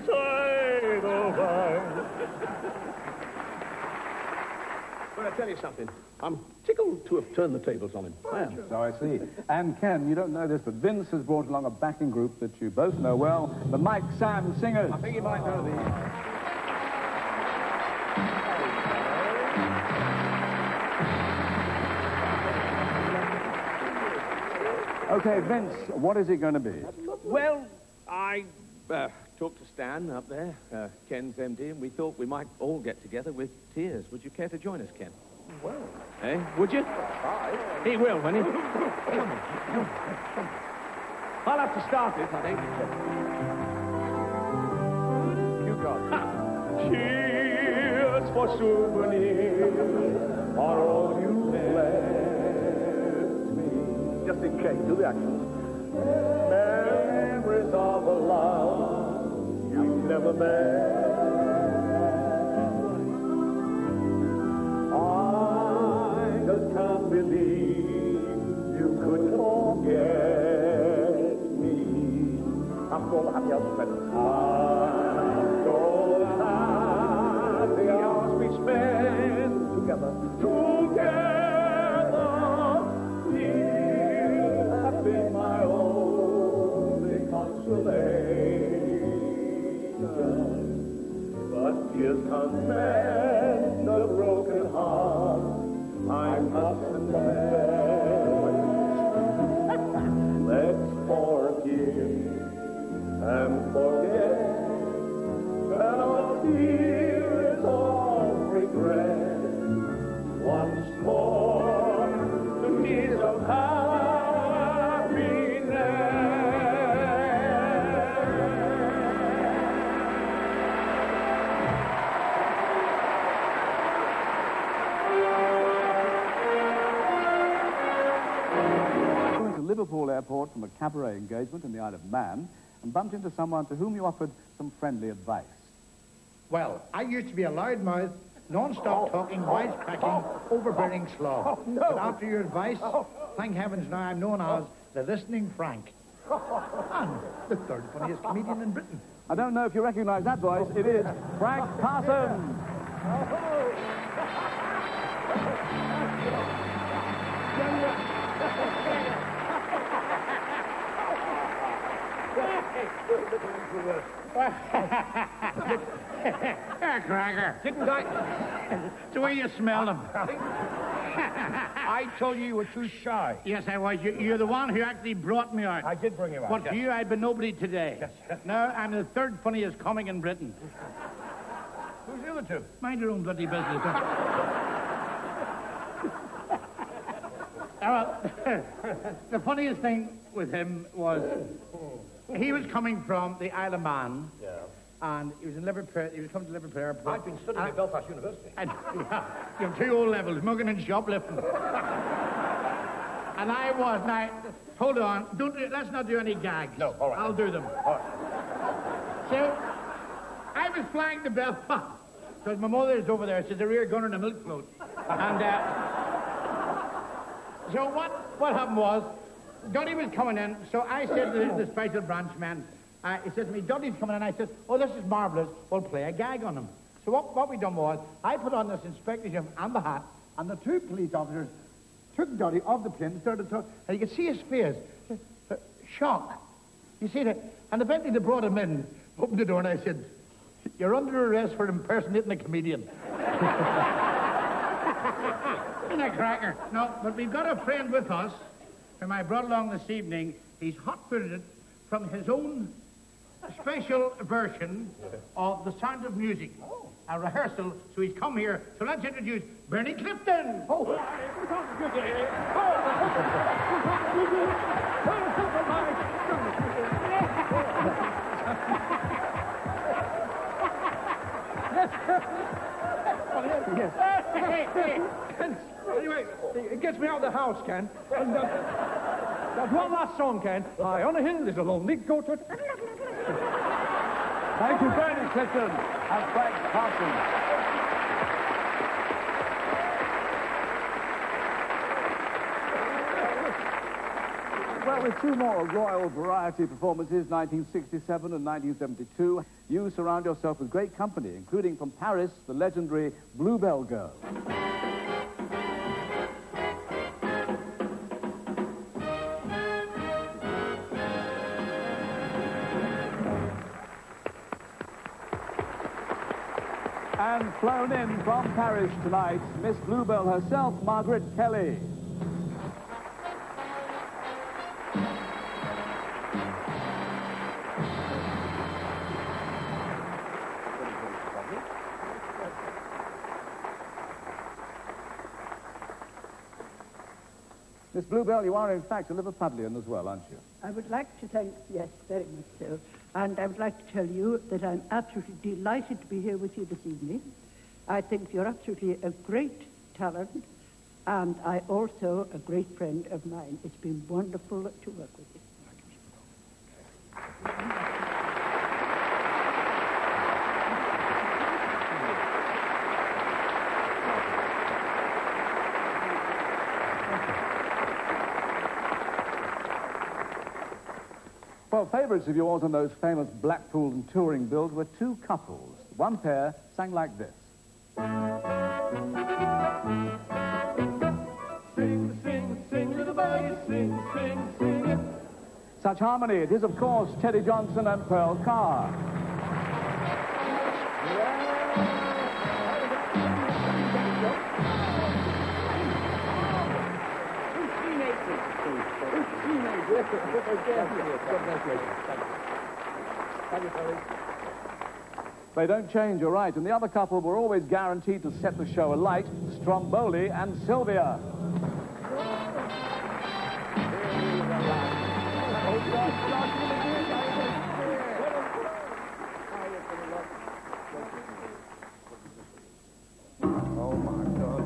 S18: Edelweiss. But I tell you something, I'm tickled to have turned the tables on him. I am.
S17: So I see. And Ken, you don't know this, but Vince has brought along a backing group that you both know well, the Mike Sam Singers.
S18: I think you might know these.
S17: Okay, Vince, what is it going to be?
S20: Well, I talked to Stan up there, Ken's MD, and we thought we might all get together with Tears. Would you care to join us, Ken?
S18: Well.
S20: Eh? Would you? He will, won't he? I'll have to start it, I think.
S18: You got it.
S24: Cheers for souvenirs are all you left me.
S18: Just in case, do the action.
S24: Memories of a love you never met. I just can't believe you could forget me.
S18: After all the happy hours spent.
S24: After all the happy hours we spent
S18: together.
S24: You have been my only consolation. But tears can't mend the broken heart I must confess. Let's forgive and forget. Our tears of regret. Once more, the tears of
S17: Liverpool airport from a cabaret engagement in the Isle of Man and bumped into someone to whom you offered some friendly advice.
S11: Well, I used to be a loudmouth, non-stop talking, wisecracking, overbearing slob. But after your advice, thank heavens now I'm known as the Listening Frank. And the third funniest comedian in Britain.
S17: I don't know if you recognize that voice. It is Frank Parsons.
S11: Cracker.
S18: Didn't I?
S11: It's the way you smell them.
S18: I told you were too shy.
S11: Yes, I was. You're the one who actually brought me out.
S18: I did bring you out.
S11: But
S18: yes.
S11: for you, I'd been nobody today.
S18: Yes.
S11: Now, I'm the third funniest comic in Britain.
S18: Who's the other two?
S11: Mind your own bloody business. Well, the funniest thing with him was he was coming from the Isle of Man.
S18: Yeah.
S11: And he was in Liverpool. He was coming to Liverpool Airport.
S18: I've been studying at Belfast University.
S11: And, yeah, you're two O levels, mugging and shoplifting. And I was. Now, hold on. Let's not do any gags.
S5: No, all right.
S11: I'll do them.
S5: All right.
S11: So, I was flying the bell because my mother is over there. She's a rear gunner in a milk float. And so what happened was, Duddy was coming in, so I said to the special branch man, he said to me, Duddy's coming in. I said, oh, this is marvellous. We'll play a gag on him. So what we done was, I put on this inspector's uniform and the hat, and the two police officers took Duddy off the plane and started talking, and you could see his face. Shock. You see that? And eventually they brought him in, opened the door, and I said, you're under arrest for impersonating a comedian. Isn't a cracker? No, but we've got a friend with us, whom I brought along this evening. He's hot-footed from his own special version of The Sound of Music, a rehearsal, so he's come here. So let's introduce Bernie Clifton.
S18: Anyway, it gets me out of the house, Ken. And, there's one last song, Ken. High on a hill is a lonely goat.
S17: Thank you, Bernie Clifton and Frank Parsons. Well, with two more Royal Variety performances, 1967 and 1972, you surround yourself with great company, including from Paris, the legendary Bluebell Girl. And flown in from Paris tonight, Miss Bluebell herself, Margaret Kelly. Miss Bluebell, you are in fact a Liverpudlian as well, aren't you?
S4: I would like to thank, yes, very much so. And I would like to tell you that I'm absolutely delighted to be here with you this evening. I think you're absolutely a great talent, and I also a great friend of mine. It's been wonderful to work with you.
S17: Well, favourites of yours on those famous Blackpool and touring bills were two couples. One pair sang like this.
S24: Sing, sing, sing, little baby, sing, sing, sing.
S17: Such harmony. It is, of course, Teddy Johnson and Pearl Carr. They don't change, you're right. And the other couple were always guaranteed to set the show alight, Stromboli and Sylvia.
S5: Oh, my God.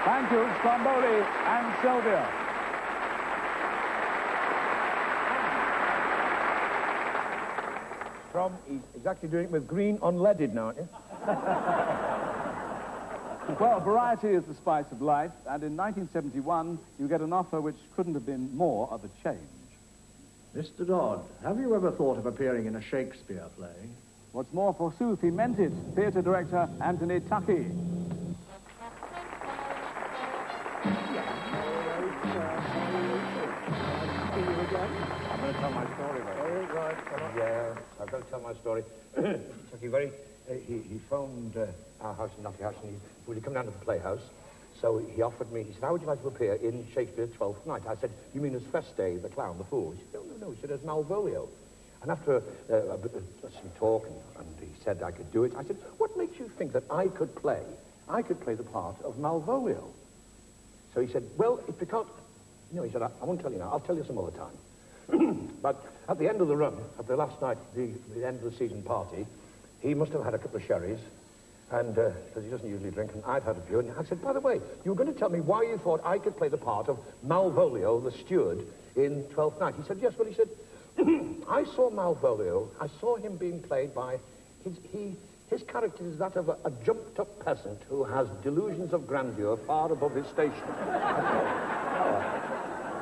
S17: Thank you, Stromboli and Sylvia.
S5: He's actually doing it with green unleaded now, aren't you?
S17: Well, variety is the spice of life, and in 1971, you get an offer which couldn't have been more of a change.
S8: Mr. Dodd, have you ever thought of appearing in a Shakespeare play?
S17: What's more, forsooth, he meant it. Theatre director Anthony Tuckey.
S5: I'm going to tell my story, right? Yeah, I've got to tell my story. Tucky, he phoned our house in Notting House, and he would he come down to the Playhouse. So he offered me, he said, how would you like to appear in Shakespeare's Twelfth Night? I said, you mean as Feste, the clown, the fool? He said, no. He said, as Malvolio. And after a bit of some talk, and he said I could do it, I said, what makes you think that I could play the part of Malvolio? So he said, well, it's because... No, he said, I won't tell you now. I'll tell you some other time. But at the end of the run, at the last night, the end of the season party, he must have had a couple of sherries, and because he doesn't usually drink, and I'd had a few, and I said, by the way, you were going to tell me why you thought I could play the part of Malvolio, the steward, in Twelfth Night. He said, yes, well, he said, I saw Malvolio, I saw him being played by, his character is that of a jumped-up peasant who has delusions of grandeur far above his station.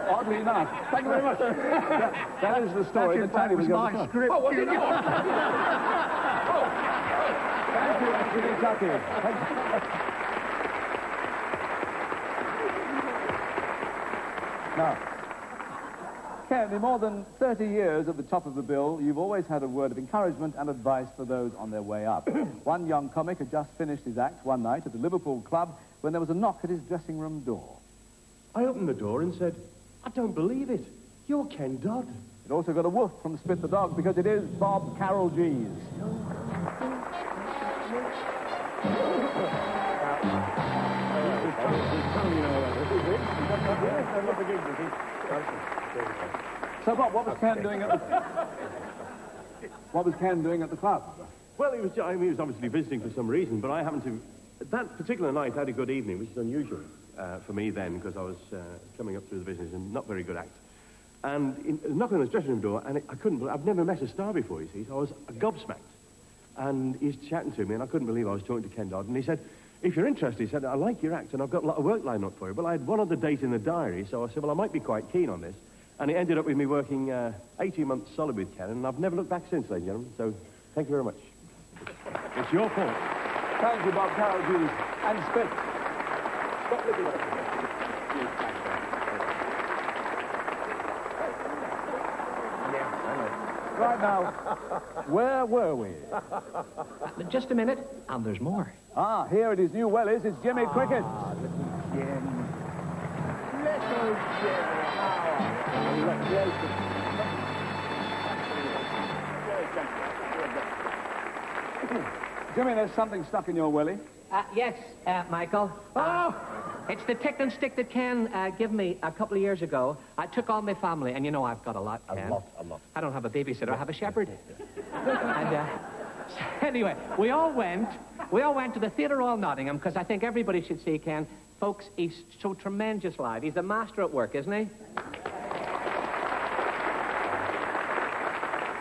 S17: Oddly enough. Thank you very much. that is the story that Tony was going to tell.
S5: Oh, was it not?
S17: Thank you, Anthony Tuckey. Now, Ken, in more than 30 years at the top of the bill, you've always had a word of encouragement and advice for those on their way up. One young comic had just finished his act one night at the Liverpool club when there was a knock at his dressing room door.
S12: I opened the door and said, I don't believe it. You're Ken Dodd.
S17: It also got a woof from Spit the Dog because it is Bob Carroll G's. So, Bob, what was Ken doing at the club?
S12: Well, he was obviously visiting for some reason, but I happened to... That particular night, I had a good evening, which is unusual for me then, because I was coming up through the business and not very good act. And knocking on his dressing room door, and I've never met a star before, you see, so I was gobsmacked. And he's chatting to me, and I couldn't believe I was talking to Ken Dodd, and he said, if you're interested, he said, I like your act, and I've got a lot of work lined up for you. Well, I had one other date in the diary, so I said, well, I might be quite keen on this. And it ended up with me working 18 months solid with Ken, and I've never looked back since, ladies and gentlemen, so thank you very much. It's your fault.
S17: Thank you, Bob Carroll G's. And Spit.
S5: Stop looking at me.
S17: Right now, where were we?
S9: Just a minute, and there's more.
S17: Ah, here at his new wellies is Jimmy Cricket.
S9: Jim.
S17: Little Jimmy, there's something stuck in your welly.
S9: Yes, Michael. It's the tickling stick that Ken gave me a couple of years ago. I took all my family, and you know I've got a lot, Ken.
S5: A lot.
S9: I don't have a babysitter, I have a shepherd. And anyway, we all went to the Theatre Royal Nottingham, because I think everybody should see Ken. Folks, he's so tremendous live. He's a master at work, isn't he?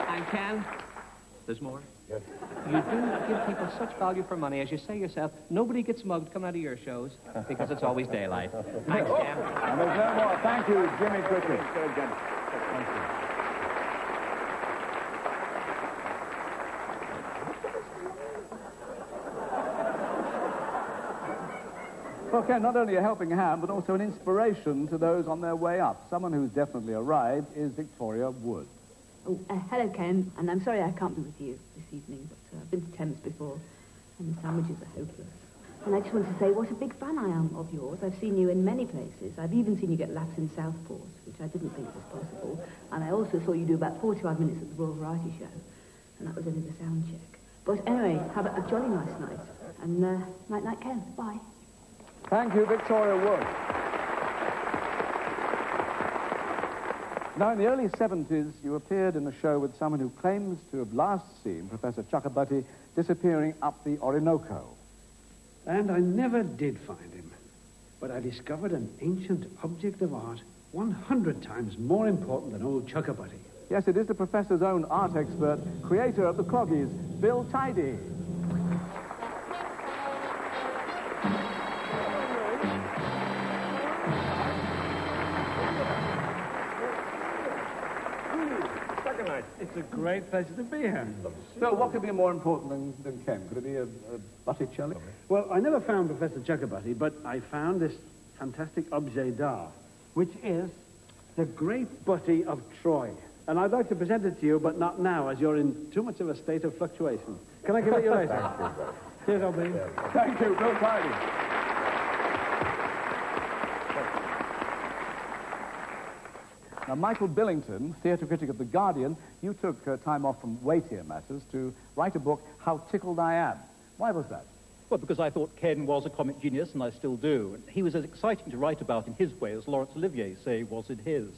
S9: And Ken, there's more.
S5: Yes.
S9: You do give people such value for money, as you say yourself. Nobody gets mugged coming out of your shows because it's always daylight. Thanks, Ken.
S17: And there's no more. Thank you, Jimmy Cricket. Thank you. Well, Ken, not only a helping hand, but also an inspiration to those on their way up. Someone who's definitely arrived is Victoria Wood.
S13: Oh, hello, Ken, and I'm sorry I can't be with you this evening, but I've been to Thames before, and the sandwiches are hopeless. And I just want to say what a big fan I am of yours. I've seen you in many places. I've even seen you get laps in Southport, which I didn't think was possible. And I also saw you do about 45 minutes at the Royal Variety Show, and that was only the sound check. But anyway, have a jolly nice night, and night-night, Ken. Bye.
S17: Thank you, Victoria Wood. Now, in the early 70s, you appeared in a show with someone who claims to have last seen Professor Chuckabutty disappearing up the Orinoco.
S15: And I never did find him. But I discovered an ancient object of art 100 times more important than old Chuckabutty.
S17: Yes, it is the professor's own art expert, creator of the Cloggies, Bill Tidy.
S12: very nice.
S15: It's a great pleasure to be here.
S17: Phil, what could be more important than Ken? Could it be a Botticelli?
S15: Well, I never found Professor Chuckabutty, but I found this fantastic objet d'art, which is the Great Butty of Troy. And I'd like to present it to you, but not now, as you're in too much of a state of fluctuation. Can I give it you later? Here's Albany.
S17: Thank you, Bill Friday. Now, Michael Billington, theatre critic of The Guardian, you took time off from weightier matters to write a book, How Tickled I Am. Why was that?
S2: Well, because I thought Ken was a comic genius, and I still do. He was as exciting to write about in his way as Laurence Olivier, say, was in his.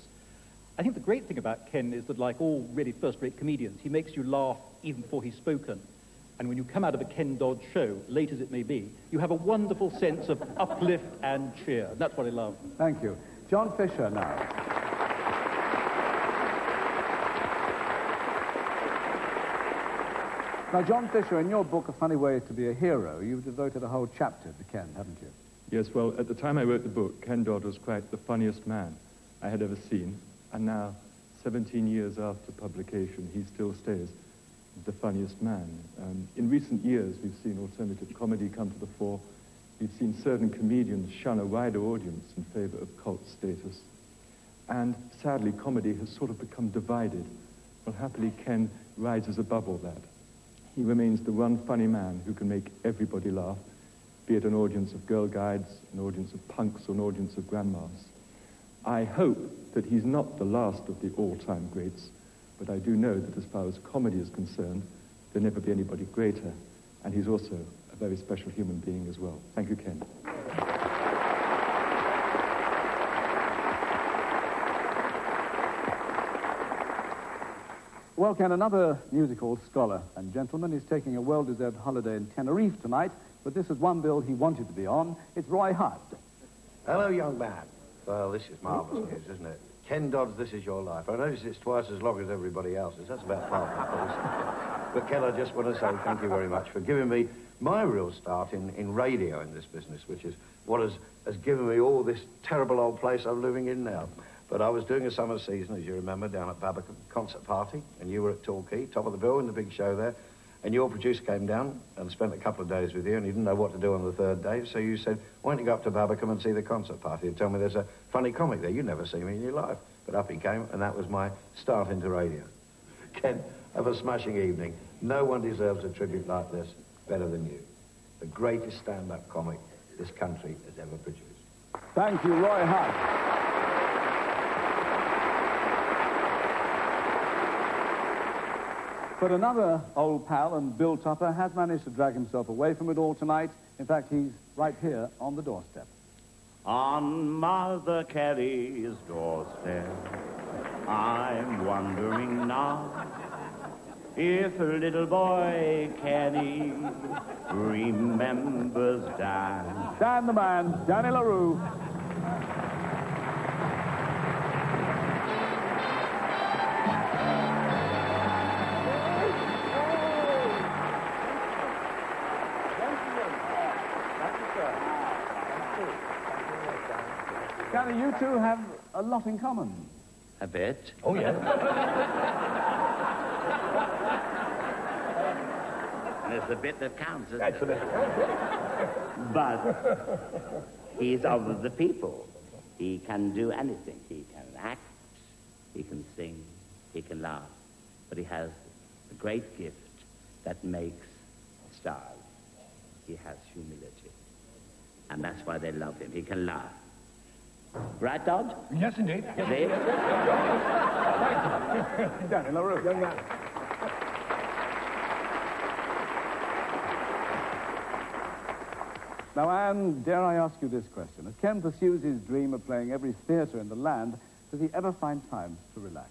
S2: I think the great thing about Ken is that, like all really first-rate comedians, he makes you laugh even before he's spoken. And when you come out of a Ken Dodd show, late as it may be, you have a wonderful sense of uplift and cheer. And that's what I love.
S17: Thank you. John Fisher now. Now, John Fisher, in your book, A Funny Way to be a Hero, you've devoted a whole chapter to Ken, haven't you?
S14: Yes, well, at the time I wrote the book, Ken Dod was quite the funniest man I had ever seen. And now, 17 years after publication, he still stays the funniest man. In recent years, we've seen alternative comedy come to the fore. We've seen certain comedians shun a wider audience in favor of cult status. And sadly, comedy has sort of become divided. Well, happily, Ken rises above all that. He remains the one funny man who can make everybody laugh, be it an audience of girl guides, an audience of punks, or an audience of grandmas. I hope that he's not the last of the all-time greats, but I do know that as far as comedy is concerned, there'll never be anybody greater, and he's also a very special human being as well. Thank you, Ken.
S17: Well, Ken, another musical scholar and gentleman is taking a well-deserved holiday in Tenerife tonight, but this is one bill he wanted to be on. It's Roy Hutt.
S19: Hello, young man. Well, this is marvellous news, isn't it? Ken Dodd's This Is Your Life. I notice it's twice as long as everybody else's. That's about half the course. But, Ken, I just want to say thank you very much for giving me my real start in radio in this business, which is what has given me all this terrible old place I'm living in now. But I was doing a summer season, as you remember, down at Barbican concert party, and you were at Torquay, top of the bill in the big show there, and your producer came down and spent a couple of days with you, and he didn't know what to do on the third day, so you said, why don't you go up to Barbican and see the concert party and tell me there's a funny comic there. You'd never seen me in your life. But up he came, and that was my start into radio. Ken, have a smashing evening. No one deserves a tribute like this better than you. The greatest stand-up comic this country has ever produced.
S17: Thank you, Roy Hutt. But another old pal and Bill Tupper has managed to drag himself away from it all tonight. In fact, he's right here on the doorstep.
S22: On Mother Carey's doorstep, I'm wondering now if little boy Kenny remembers Dan.
S17: Dan the man, Danny LaRue. Danny, you two have a lot in common.
S22: A bit.
S19: Oh, yeah.
S22: And it's the bit that counts, isn't it? But he's of the people. He can do anything. He can act, he can sing, he can laugh. But he has a great gift that makes stars. He has humility. And that's why they love him. He can laugh. Right, Dodd?
S18: Yes, indeed.
S22: See?
S17: Danny LaRue.
S18: Young man.
S17: Now, Anne, dare I ask you this question? As Ken pursues his dream of playing every theatre in the land, does he ever find time to relax?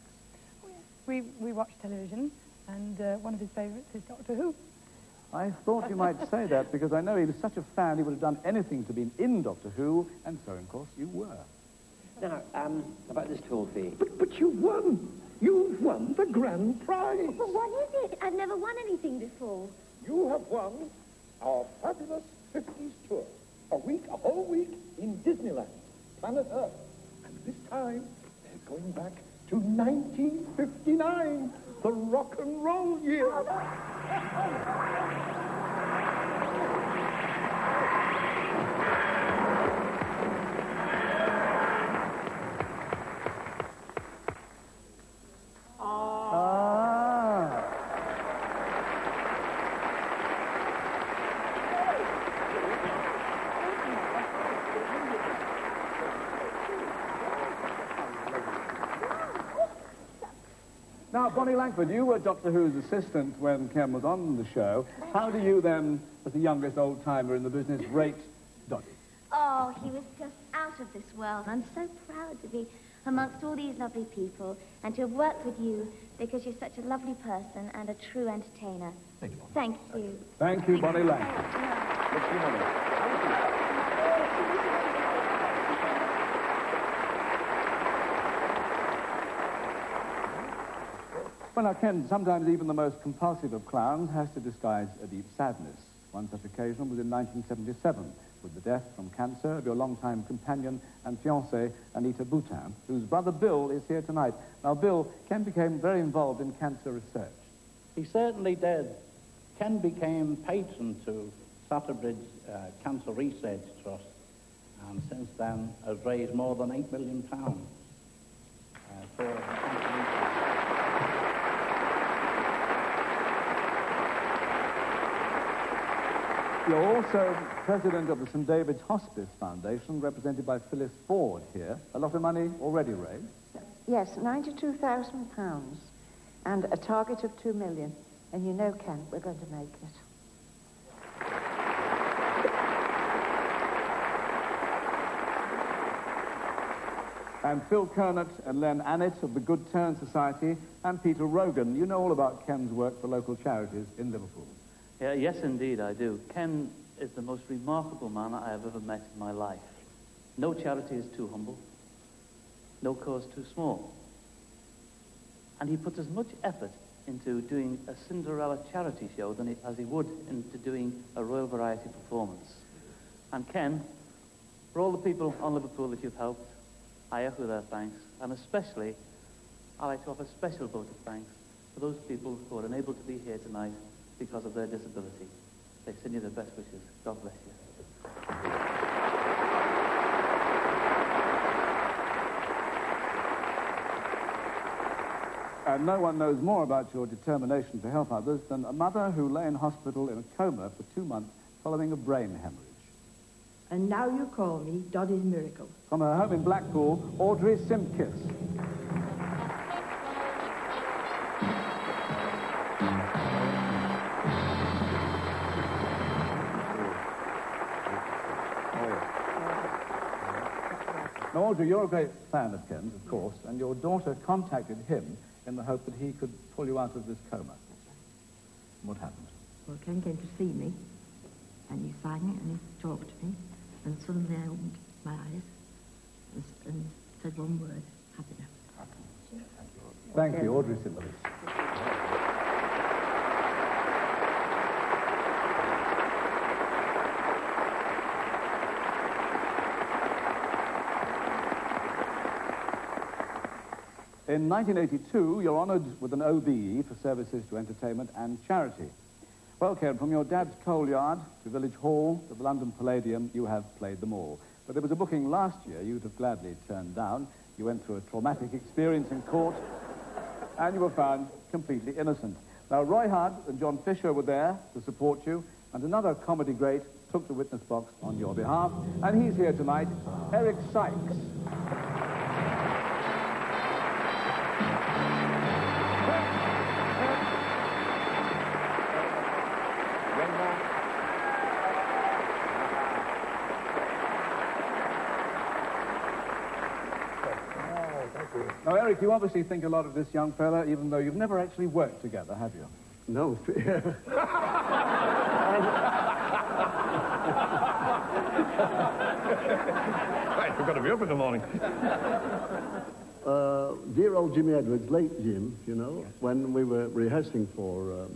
S25: We watch television, and one of his favourites is Doctor Who.
S17: I thought you might say that because I know he was such a fan he would have done anything to be in Doctor Who, and so, of course, you were.
S26: Now, about this tour fee.
S18: But you won. You've won the grand prize.
S27: But what is it? I've never won anything before.
S18: You have won our fabulous 50s tour. A whole week in Disneyland, planet Earth. And this time, they're going back to 1959, the rock and roll year.
S17: Now, Bonnie Langford, you were Doctor Who's assistant when Ken was on the show. How do you then, as the youngest old-timer in the business, rate Doddy?
S27: Oh, he was just out of this world. I'm so proud to be amongst all these lovely people and to have worked with you because you're such a lovely person and a true entertainer.
S5: Thank you.
S27: Thank you.
S17: Thank you, Bonnie Langford. Well, now, Ken, sometimes even the most compulsive of clowns has to disguise a deep sadness. One such occasion was in 1977, with the death from cancer of your longtime companion and fiancée, Anita Boutin, whose brother Bill is here tonight. Now, Bill, Ken became very involved in cancer research.
S1: He certainly did. Ken became patron to Satterbridge Cancer Research Trust, and since then has raised more than £8 million for cancer research.
S17: You're also president of the St. David's Hospice Foundation, represented by Phyllis Ford here. A lot of money already raised.
S3: Yes, £92,000 and a target of 2 million. And you know, Ken, we're going to make it.
S17: And Phil Kernott and Len Annett of the Good Turn Society and Peter Rogan. You know all about Ken's work for local charities in Liverpool.
S6: Yes, indeed, I do. Ken is the most remarkable man I have ever met in my life. No charity is too humble, no cause too small. And he puts as much effort into doing a Cinderella charity show as he would into doing a Royal Variety performance. And Ken, for all the people on Liverpool that you've helped, I echo their thanks, and especially, I'd like to offer a special vote of thanks for those people who are unable to be here tonight because of their disability. They send you their best wishes. God bless you.
S17: And no one knows more about your determination to help others than a mother who lay in hospital in a coma for 2 months following a brain hemorrhage.
S7: And now you call me Doddy's Miracle.
S17: From her home in Blackpool, Audrey Simkis. Now, Audrey, you're a great fan of Ken's, of course, and your daughter contacted him in the hope that he could pull you out of this coma. What happened?
S7: Well, Ken came to see me, and he sang and he talked to me, and suddenly I opened my eyes and said one word, happiness.
S17: Thank you, Audrey Simkis. In 1982, you're honoured with an OBE for services to entertainment and charity. Well, Ken, from your dad's coal yard to Village Hall to the London Palladium, you have played them all. But there was a booking last year you'd have gladly turned down. You went through a traumatic experience in court, and you were found completely innocent. Now, Roy Hudd and John Fisher were there to support you, and another comedy great took the witness box on your behalf, and he's here tonight, Eric Sykes. Now, Eric, you obviously think a lot of this young fella, even though you've never actually worked together, have you?
S16: No.
S12: Right, we've got to be up in the morning.
S16: Dear old Jimmy Edwards, late Jim, you know, when we were rehearsing for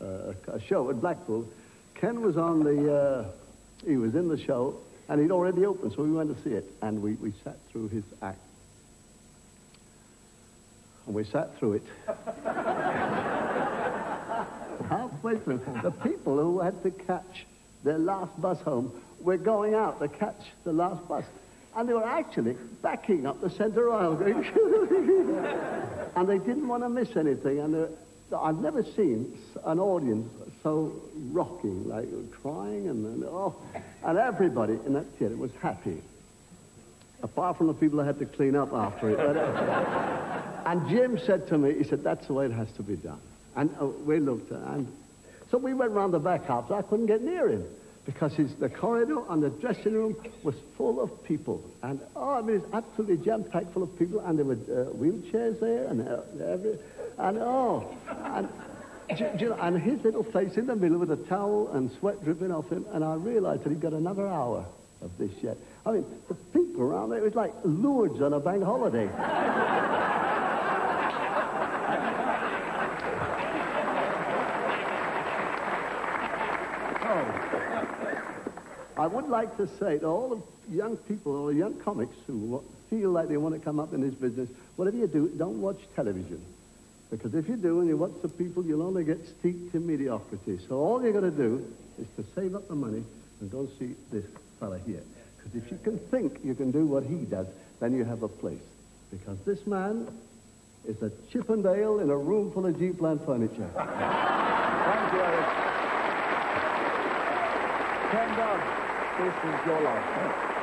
S16: a show at Blackpool, Ken was on the, he was in the show, and he'd already opened, so we went to see it, and we sat through his act. And we sat through it. Halfway through, the people who had to catch their last bus home were going out to catch the last bus. And they were actually backing up the centre aisle. And they didn't want to miss anything. And I've never seen an audience so rocking, like crying and everybody in that theatre was happy. Apart from the people that had to clean up after it. And Jim said to me, he said, that's the way it has to be done. And we looked, and so we went round the back half, so I couldn't get near him, because the corridor and the dressing room was full of people. And, I mean, it's absolutely jam-packed full of people, and there were wheelchairs there, and his little face in the middle with a towel and sweat dripping off him, and I realised that he'd got another hour of this yet. I mean, the people around there, it was like Lourdes on a bank holiday. I would like to say to all the young people or young comics who feel like they want to come up in this business, whatever you do, don't watch television. Because if you do and you watch the people, you'll only get steeped in mediocrity. So all you've got to do is to save up the money and go see this fella here. Because if you can think you can do what he does, then you have a place. Because this man is a Chippendale in a room full of G-plan furniture. Thank you, Eric. Ken Dod, this is your life.